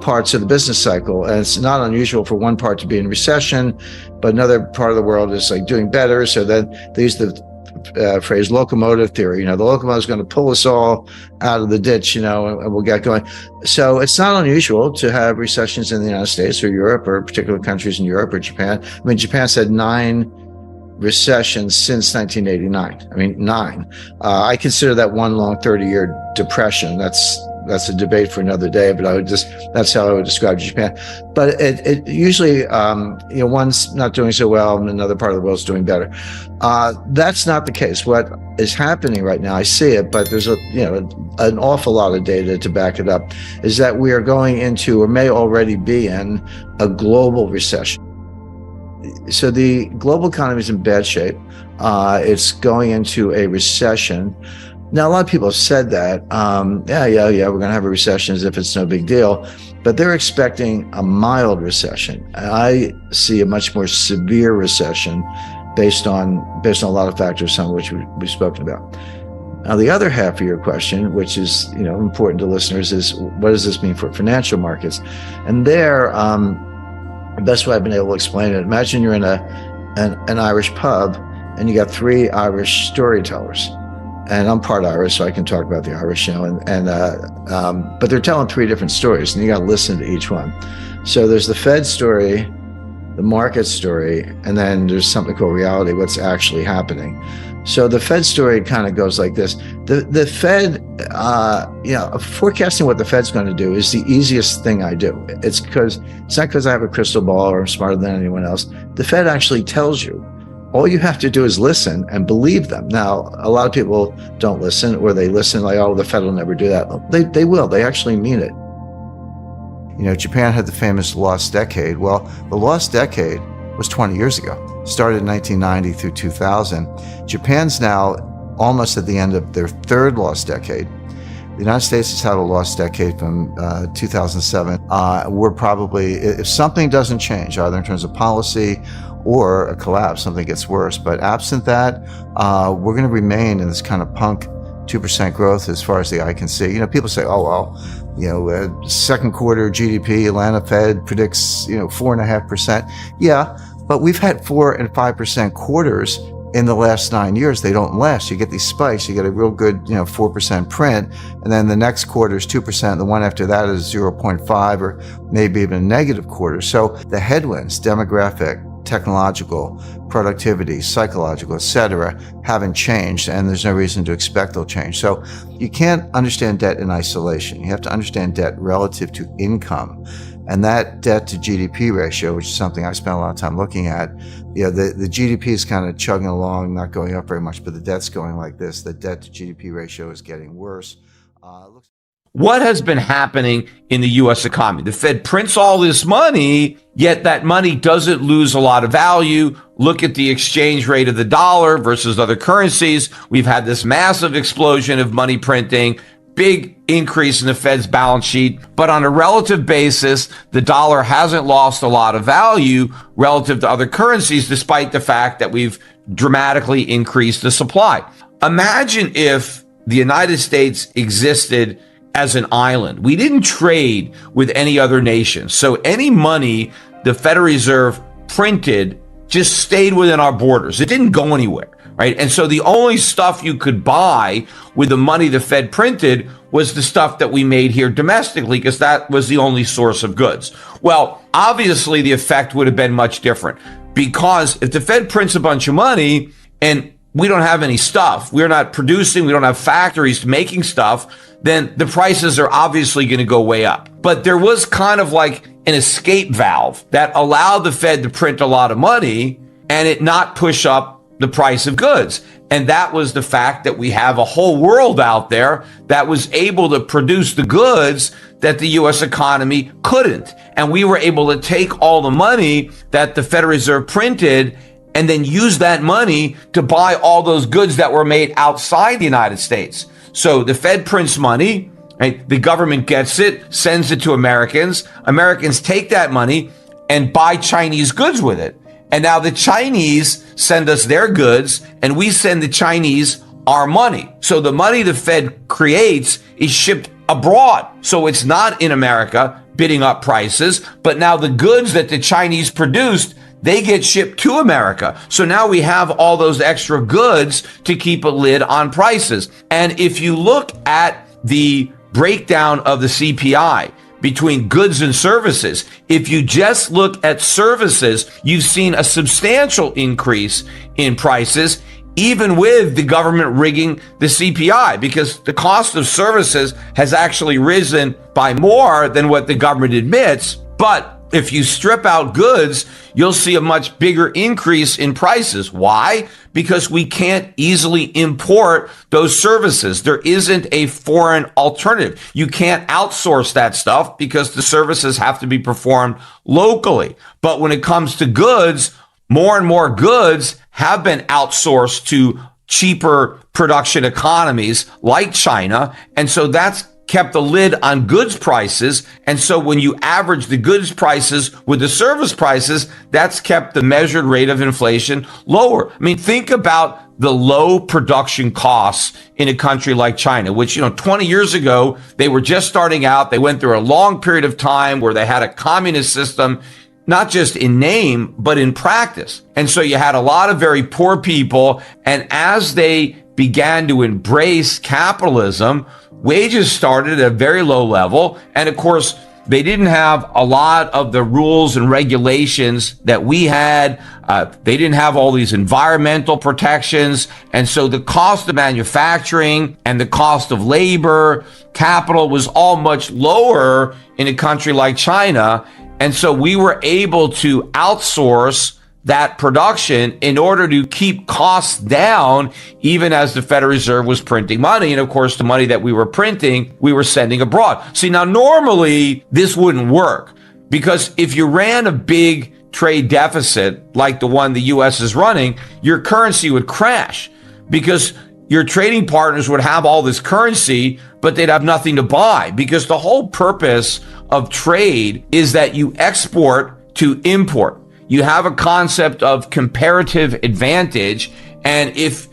Speaker 1: parts of the business cycle. And it's not unusual for one part to be in recession, but another part of the world is like doing better. So then they use the phrase locomotive theory. The locomotive is going to pull us all out of the ditch, and we'll get going. So it's not unusual to have recessions in the United States or Europe, or particular countries in Europe or Japan. I mean, Japan's had 9 recessions since 1989. I mean, 9. I consider that one long 30-year depression. That's a debate for another day, but that's how I would describe Japan. But it usually, one's not doing so well and another part of the world's doing better. That's not the case. What is happening right now, I see it, but there's an awful lot of data to back it up, is that we are going into, or may already be in, a global recession. So the global economy is in bad shape. It's going into a recession. Now, a lot of people have said that, we're going to have a recession as if it's no big deal, but they're expecting a mild recession. I see a much more severe recession based on a lot of factors, some of which we've spoken about. Now, the other half of your question, which is important to listeners, is what does this mean for financial markets? And there, the best way I've been able to explain it, imagine you're in an Irish pub and you got 3 Irish storytellers. And I'm part Irish, so I can talk about the Irish, but they're telling 3 different stories, and you got to listen to each one. So there's the Fed story, the market story, and then there's something called reality, what's actually happening. So the Fed story kind of goes like this. The Fed, forecasting what the Fed's going to do is the easiest thing I do. It's not because I have a crystal ball or I'm smarter than anyone else. The Fed actually tells you. All you have to do is listen and believe them. Now, a lot of people don't listen, or they listen like, oh, the Fed will never do that. They will. They actually mean it. Japan had the famous lost decade. Well, the lost decade was 20 years ago. Started in 1990 through 2000. Japan's now almost at the end of their third lost decade. The United States has had a lost decade from 2007. We're probably, if something doesn't change, either in terms of policy or a collapse, something gets worse. But absent that, we're going to remain in this kind of punk 2% growth as far as the eye can see. People say, oh, well, second quarter GDP, Atlanta Fed predicts, 4.5%. Yeah, but we've had 4 and 5% quarters in the last 9 years. They don't last. You get these spikes. You get a real good, 4% print, and then the next quarter is 2%. The one after that is 0.5 or maybe even a negative quarter. So the headwinds, demographic, technological, productivity, psychological, etc., haven't changed, and there's no reason to expect they'll change. So you can't understand debt in isolation. You have to understand debt relative to income. And that debt to GDP ratio, which is something I spent a lot of time looking at, the GDP is kind of chugging along, not going up very much, but the debt's going like this. The debt to GDP ratio is getting worse.
Speaker 2: What has been happening in the U.S. economy? The Fed prints all this money, yet that money doesn't lose a lot of value. Look at the exchange rate of the dollar versus other currencies. We've had this massive explosion of money printing, big increase in the Fed's balance sheet. But on a relative basis, the dollar hasn't lost a lot of value relative to other currencies, despite the fact that we've dramatically increased the supply. Imagine if the United States existed as an island. We didn't trade with any other nation. So any money the Federal Reserve printed just stayed within our borders. It didn't go anywhere, right? And so the only stuff you could buy with the money the Fed printed was the stuff that we made here domestically, because that was the only source of goods. Well, obviously the effect would have been much different, because if the Fed prints a bunch of money and we don't have any stuff, we're not producing, we don't have factories making stuff, then the prices are obviously going to go way up. But there was kind of like an escape valve that allowed the Fed to print a lot of money and it not push up the price of goods. And that was the fact that we have a whole world out there that was able to produce the goods that the U.S. economy couldn't. And we were able to take all the money that the Federal Reserve printed and then use that money to buy all those goods that were made outside the United States. So the Fed prints money, right? The government gets it, sends it to Americans. Americans take that money and buy Chinese goods with it. And now the Chinese send us their goods and we send the Chinese our money. So the money the Fed creates is shipped abroad. So it's not in America bidding up prices, but now the goods that the Chinese produced, they get shipped to America. So now we have all those extra goods to keep a lid on prices. And if you look at the breakdown of the CPI between goods and services, if you just look at services, you've seen a substantial increase in prices, even with the government rigging the CPI, because the cost of services has actually risen by more than what the government admits. But if you strip out goods, you'll see a much bigger increase in prices. Why? Because we can't easily import those services. There isn't a foreign alternative. You can't outsource that stuff because the services have to be performed locally. But when it comes to goods, more and more goods have been outsourced to cheaper production economies like China. And so that's kept the lid on goods prices. And so when you average the goods prices with the service prices, that's kept the measured rate of inflation lower. I mean, think about the low production costs in a country like China, which, 20 years ago, they were just starting out. They went through a long period of time where they had a communist system, not just in name, but in practice. And so you had a lot of very poor people. And as they began to embrace capitalism, wages started at a very low level. And of course, They didn't have a lot of the rules and regulations that we had. They didn't have all these environmental protections. And so the cost of manufacturing and the cost of labor, capital was all much lower in a country like China. And so we were able to outsource that production in order to keep costs down, even as the Federal Reserve was printing money. And of course, the money that we were printing, we were sending abroad. See, now normally this wouldn't work, because if you ran a big trade deficit like the one the US is running, your currency would crash, because your trading partners would have all this currency, but they'd have nothing to buy, because the whole purpose of trade is that you export to import. You have a concept of comparative advantage. And if,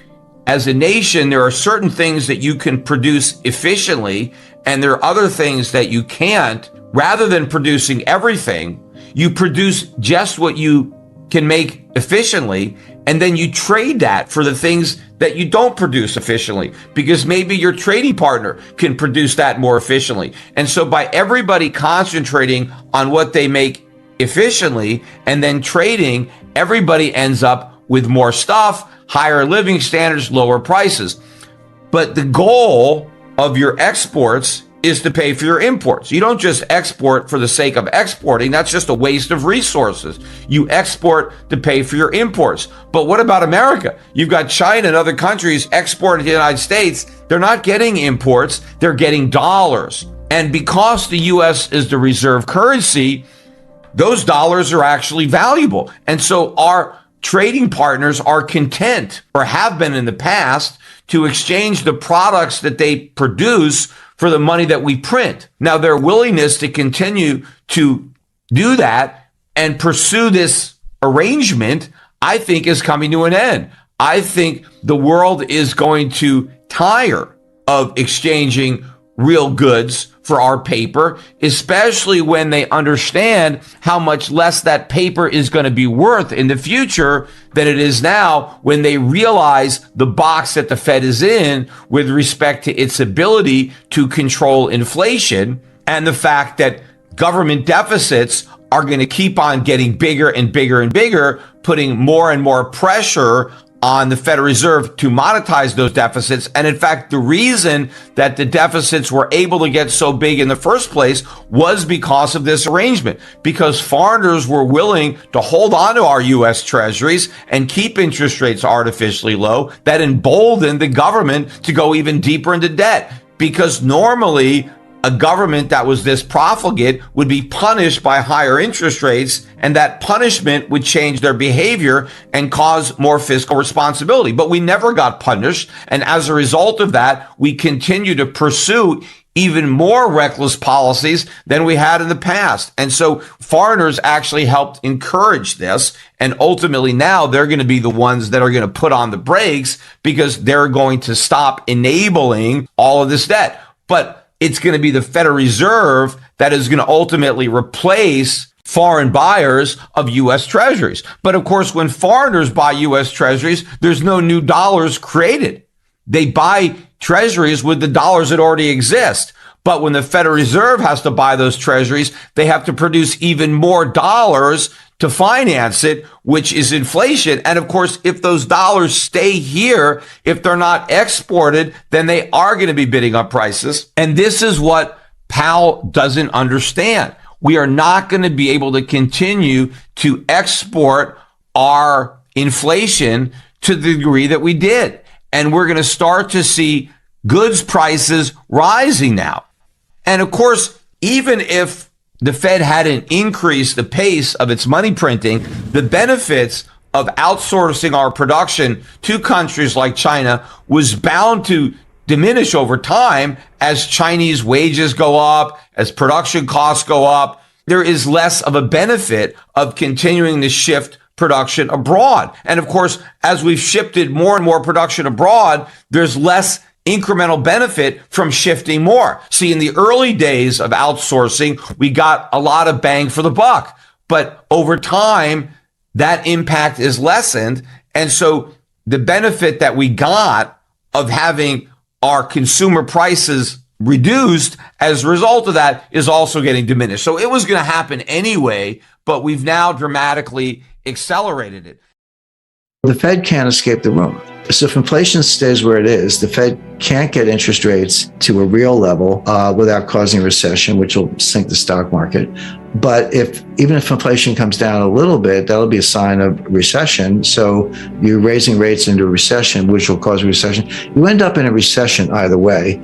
Speaker 2: as a nation, there are certain things that you can produce efficiently, and there are other things that you can't, rather than producing everything, you produce just what you can make efficiently, and then you trade that for the things that you don't produce efficiently, because maybe your trading partner can produce that more efficiently. And so by everybody concentrating on what they make efficiently and then trading, everybody ends up with more stuff, higher living standards, lower prices. But the goal of your exports is to pay for your imports. You don't just export for the sake of exporting. That's just a waste of resources. You export to pay for your imports. But what about America? You've got China and other countries exporting to the United States. They're not getting imports. They're getting dollars. And because the U.S. is the reserve currency, those dollars are actually valuable. And so our trading partners are content, or have been in the past, to exchange the products that they produce for the money that we print. Now, their willingness to continue to do that and pursue this arrangement, I think, is coming to an end. I think the world is going to tire of exchanging real goods for our paper, especially when they understand how much less that paper is going to be worth in the future than it is now, when they realize the box that the Fed is in with respect to its ability to control inflation, and the fact that government deficits are going to keep on getting bigger and bigger and bigger, putting more and more pressure on the Federal Reserve to monetize those deficits. And in fact, the reason that the deficits were able to get so big in the first place was because of this arrangement, because foreigners were willing to hold on to our U.S. treasuries and keep interest rates artificially low. That emboldened the government to go even deeper into debt, because normally a government that was this profligate would be punished by higher interest rates, and that punishment would change their behavior and cause more fiscal responsibility. But we never got punished. And as a result of that, we continue to pursue even more reckless policies than we had in the past. And so foreigners actually helped encourage this. And ultimately now they're going to be the ones that are going to put on the brakes, because they're going to stop enabling all of this debt. But it's going to be the Federal Reserve that is going to ultimately replace foreign buyers of U.S. treasuries. But of course, when foreigners buy U.S. treasuries, there's no new dollars created. They buy treasuries with the dollars that already exist. But when the Federal Reserve has to buy those treasuries, they have to produce even more dollars to finance it, which is inflation. And of course, if those dollars stay here, if they're not exported, then they are going to be bidding up prices. And this is what Powell doesn't understand. We are not going to be able to continue to export our inflation to the degree that we did. And we're going to start to see goods prices rising now. And of course, even if the Fed hadn't increased the pace of its money printing, the benefits of outsourcing our production to countries like China was bound to diminish over time as Chinese wages go up, as production costs go up. There is less of a benefit of continuing to shift production abroad. And of course, as we've shifted more and more production abroad, there's less incremental benefit from shifting more. See, in the early days of outsourcing, we got a lot of bang for the buck, but over time, that impact is lessened. And so the benefit that we got of having our consumer prices reduced as a result of that is also getting diminished. So it was going to happen anyway, but we've now dramatically accelerated it.
Speaker 1: The Fed can't escape the room. So if inflation stays where it is, the Fed can't get interest rates to a real level without causing a recession, which will sink the stock market. But even if inflation comes down a little bit, that'll be a sign of recession. So you're raising rates into a recession, which will cause a recession. You end up in a recession either way.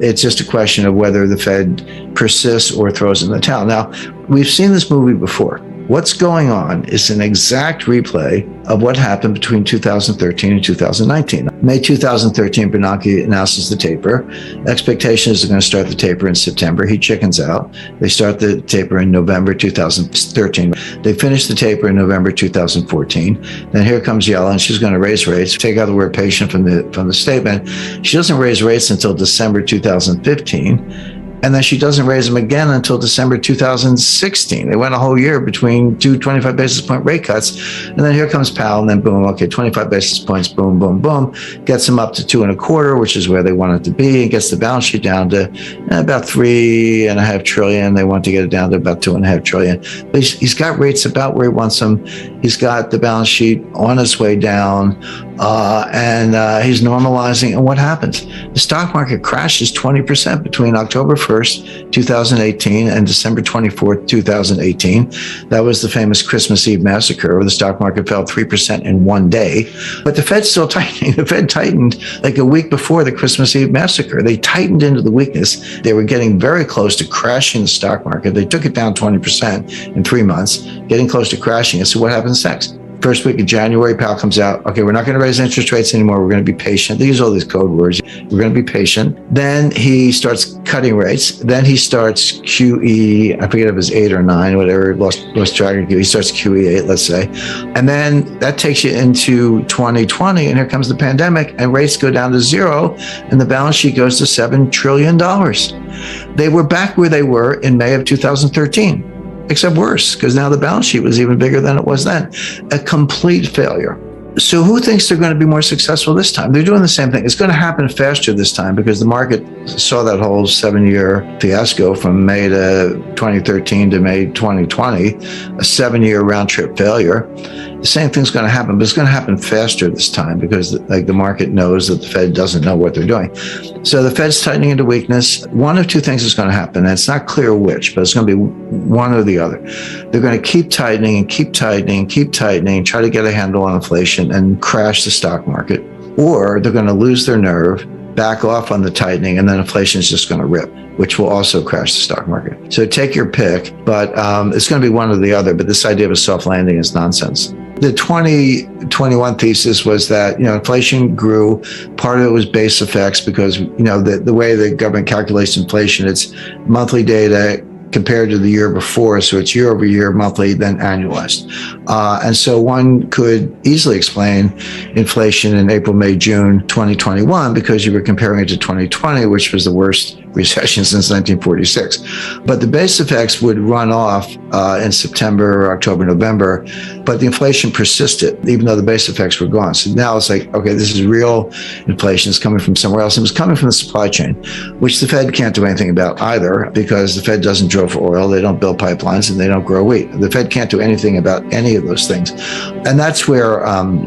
Speaker 1: It's just a question of whether the Fed persists or throws in the towel. Now, we've seen this movie before. What's going on is an exact replay of what happened between 2013 and 2019. May 2013, Bernanke announces the taper. Expectations are going to start the taper in September. He chickens out. They start the taper in November 2013. They finish the taper in November 2014. Then here comes Yellen. She's going to raise rates. Take out the word patient from the statement. She doesn't raise rates until December 2015. And then she doesn't raise them again until December 2016. They went a whole year between two 25 basis point rate cuts. And then here comes Powell, and then boom, okay, 25 basis points, boom, boom, boom. Gets them up to 2.25, which is where they want it to be, and gets the balance sheet down to about $3.5 trillion. They want to get it down to about $2.5 trillion. But he's got rates about where he wants them. He's got the balance sheet on its way down, and he's normalizing. And what happens? The stock market crashes 20% between October 1st, 2018 and December 24th, 2018. That was the famous Christmas Eve massacre where the stock market fell 3% in one day. But the Fed's still tightening. The Fed tightened like a week before the Christmas Eve massacre. They tightened into the weakness. They were getting very close to crashing the stock market. They took it down 20% in 3 months, getting close to crashing it. So what happens next? First week of January, Powell comes out, okay, we're not going to raise interest rates anymore. We're going to be patient. They use all these code words. We're going to be patient. Then he starts cutting rates. Then he starts QE, I forget if it was 8 or 9, whatever, lost track of QE. He starts QE 8, let's say. And then that takes you into 2020, and here comes the pandemic, and rates go down to 0, and the balance sheet goes to $7 trillion. They were back where they were in May of 2013. Except worse, because now the balance sheet was even bigger than it was then. A complete failure. So who thinks they're going to be more successful this time? They're doing the same thing. It's going to happen faster this time because the market saw that whole 7-year fiasco from May to 2013 to May 2020, a 7-year round trip failure. The same thing's going to happen, but it's going to happen faster this time because the market knows that the Fed doesn't know what they're doing. So the Fed's tightening into weakness. One of two things is going to happen, and it's not clear which, but it's going to be one or the other. They're going to keep tightening and keep tightening and keep tightening, try to get a handle on inflation and crash the stock market, or they're going to lose their nerve, back off on the tightening, and then inflation is just going to rip, which will also crash the stock market. So take your pick, but it's going to be one or the other. But this idea of a soft landing is nonsense. The 2021 thesis was that, inflation grew. Part of it was base effects because, the way the government calculates inflation, it's monthly data compared to the year before. So it's year over year, monthly, then annualized. And so one could easily explain inflation in April, May, June 2021 because you were comparing it to 2020, which was the worst recession since 1946. But the base effects would run off in September, October, November, but the inflation persisted, even though the base effects were gone. So now it's like, okay, this is real inflation. It's coming from somewhere else. It was coming from the supply chain, which the Fed can't do anything about either because the Fed doesn't drill for oil, they don't build pipelines, and they don't grow wheat. The Fed can't do anything about any of those things. And that's where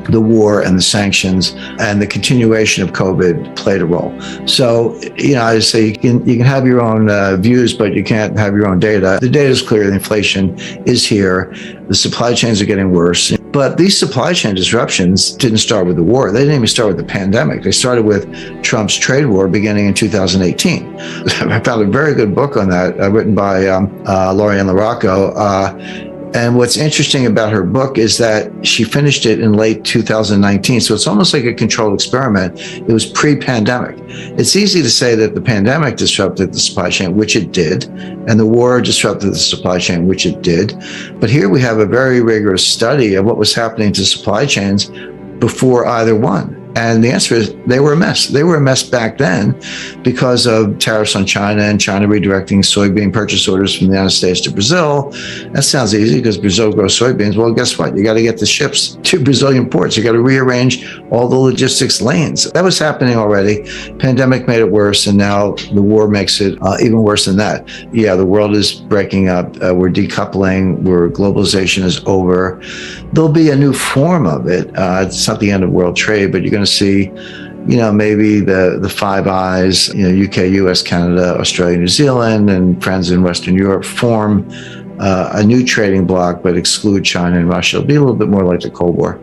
Speaker 1: the war and the sanctions and the continuation of COVID played a role. So, I say you can have your own views, but you can't have your own data. The data is clear. The inflation is here. The supply chains are getting worse. But these supply chain disruptions didn't start with the war. They didn't even start with the pandemic. They started with Trump's trade war beginning in 2018. I found a very good book on that written by Lorianne LaRocco. And what's interesting about her book is that she finished it in late 2019. So it's almost like a controlled experiment. It was pre-pandemic. It's easy to say that the pandemic disrupted the supply chain, which it did, and the war disrupted the supply chain, which it did. But here we have a very rigorous study of what was happening to supply chains before either one. And the answer is they were a mess. They were a mess back then because of tariffs on China and China redirecting soybean purchase orders from the United States to Brazil. That sounds easy because Brazil grows soybeans. Well, guess what? You got to get the ships to Brazilian ports. You got to rearrange all the logistics lanes. That was happening already. Pandemic made it worse, and now the war makes it even worse than that. Yeah, the world is breaking up. We're decoupling. Globalization is over. There'll be a new form of it. It's not the end of world trade, but you're going to see, maybe the Five Eyes, UK, US, Canada, Australia, New Zealand, and friends in Western Europe form a new trading bloc, but exclude China and Russia. It'll be a little bit more like the Cold War.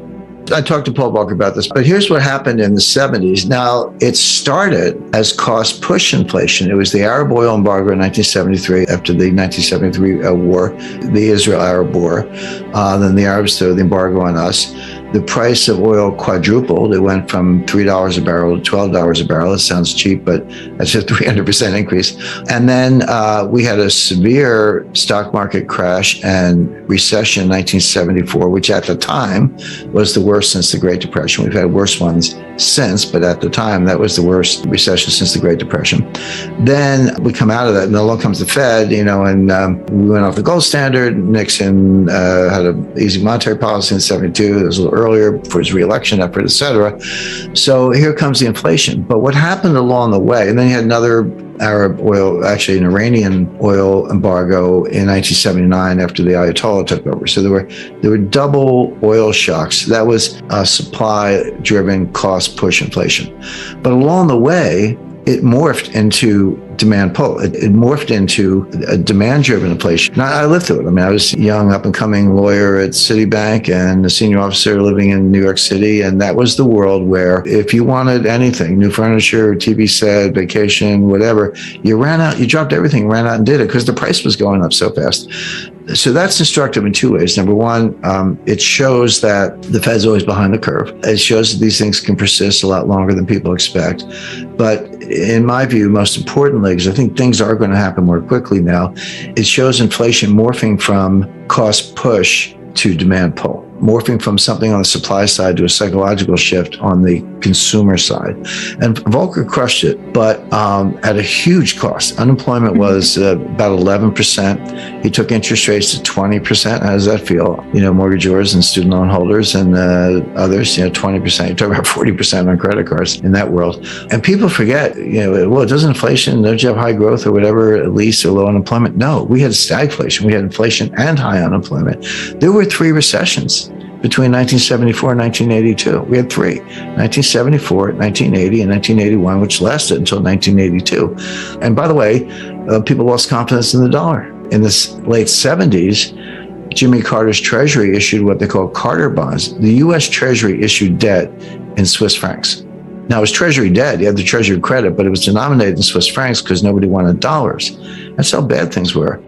Speaker 1: I talked to Paul Volcker about this, but here's what happened in the 70s. Now, it started as cost push inflation. It was the Arab oil embargo in 1973, after the 1973 war, the Israel-Arab war. Then the Arabs threw the embargo on us. The price of oil quadrupled. It went from $3 a barrel to $12 a barrel. It sounds cheap, but that's a 300% increase. And then we had a severe stock market crash and recession in 1974, which at the time was the worst since the Great Depression. We've had worse ones since, but at the time, that was the worst recession since the Great Depression. Then we come out of that, and along comes the Fed, and we went off the gold standard. Nixon had an easy monetary policy in 72. It was a little earlier for his reelection effort, et cetera. So here comes the inflation. But what happened along the way, and then you had another Arab oil, actually an Iranian oil embargo in 1979 after the Ayatollah took over. So there were double oil shocks. That was supply-driven cost push inflation. But along the way, it morphed into demand pull. It morphed into a demand-driven inflation. Now, I lived through it. I mean, I was a young, up-and-coming lawyer at Citibank and a senior officer living in New York City, and that was the world where if you wanted anything, new furniture, TV set, vacation, whatever, you ran out, you dropped everything, ran out and did it because the price was going up so fast. So that's instructive in two ways. Number one, it shows that the Fed's always behind the curve. It shows that these things can persist a lot longer than people expect. But in my view, most importantly, because I think things are going to happen more quickly now, it shows inflation morphing from cost push to demand pull, morphing from something on the supply side to a psychological shift on the consumer side. And Volcker crushed it, but at a huge cost. Unemployment was about 11%. He took interest rates to 20%. How does that feel? Mortgagors and student loan holders and others, 20%. You're talking about 40% on credit cards in that world. And people forget, doesn't inflation, don't you have high growth or whatever, at least, or low unemployment? No, we had stagflation. We had inflation and high unemployment. There were 3 recessions between 1974 and 1982. We had 3, 1974, 1980, and 1981, which lasted until 1982. And by the way, people lost confidence in the dollar. In the late 70s, Jimmy Carter's Treasury issued what they call Carter bonds. The U.S. Treasury issued debt in Swiss francs. Now, it was Treasury debt. You had the Treasury credit, but it was denominated in Swiss francs because nobody wanted dollars. That's how bad things were.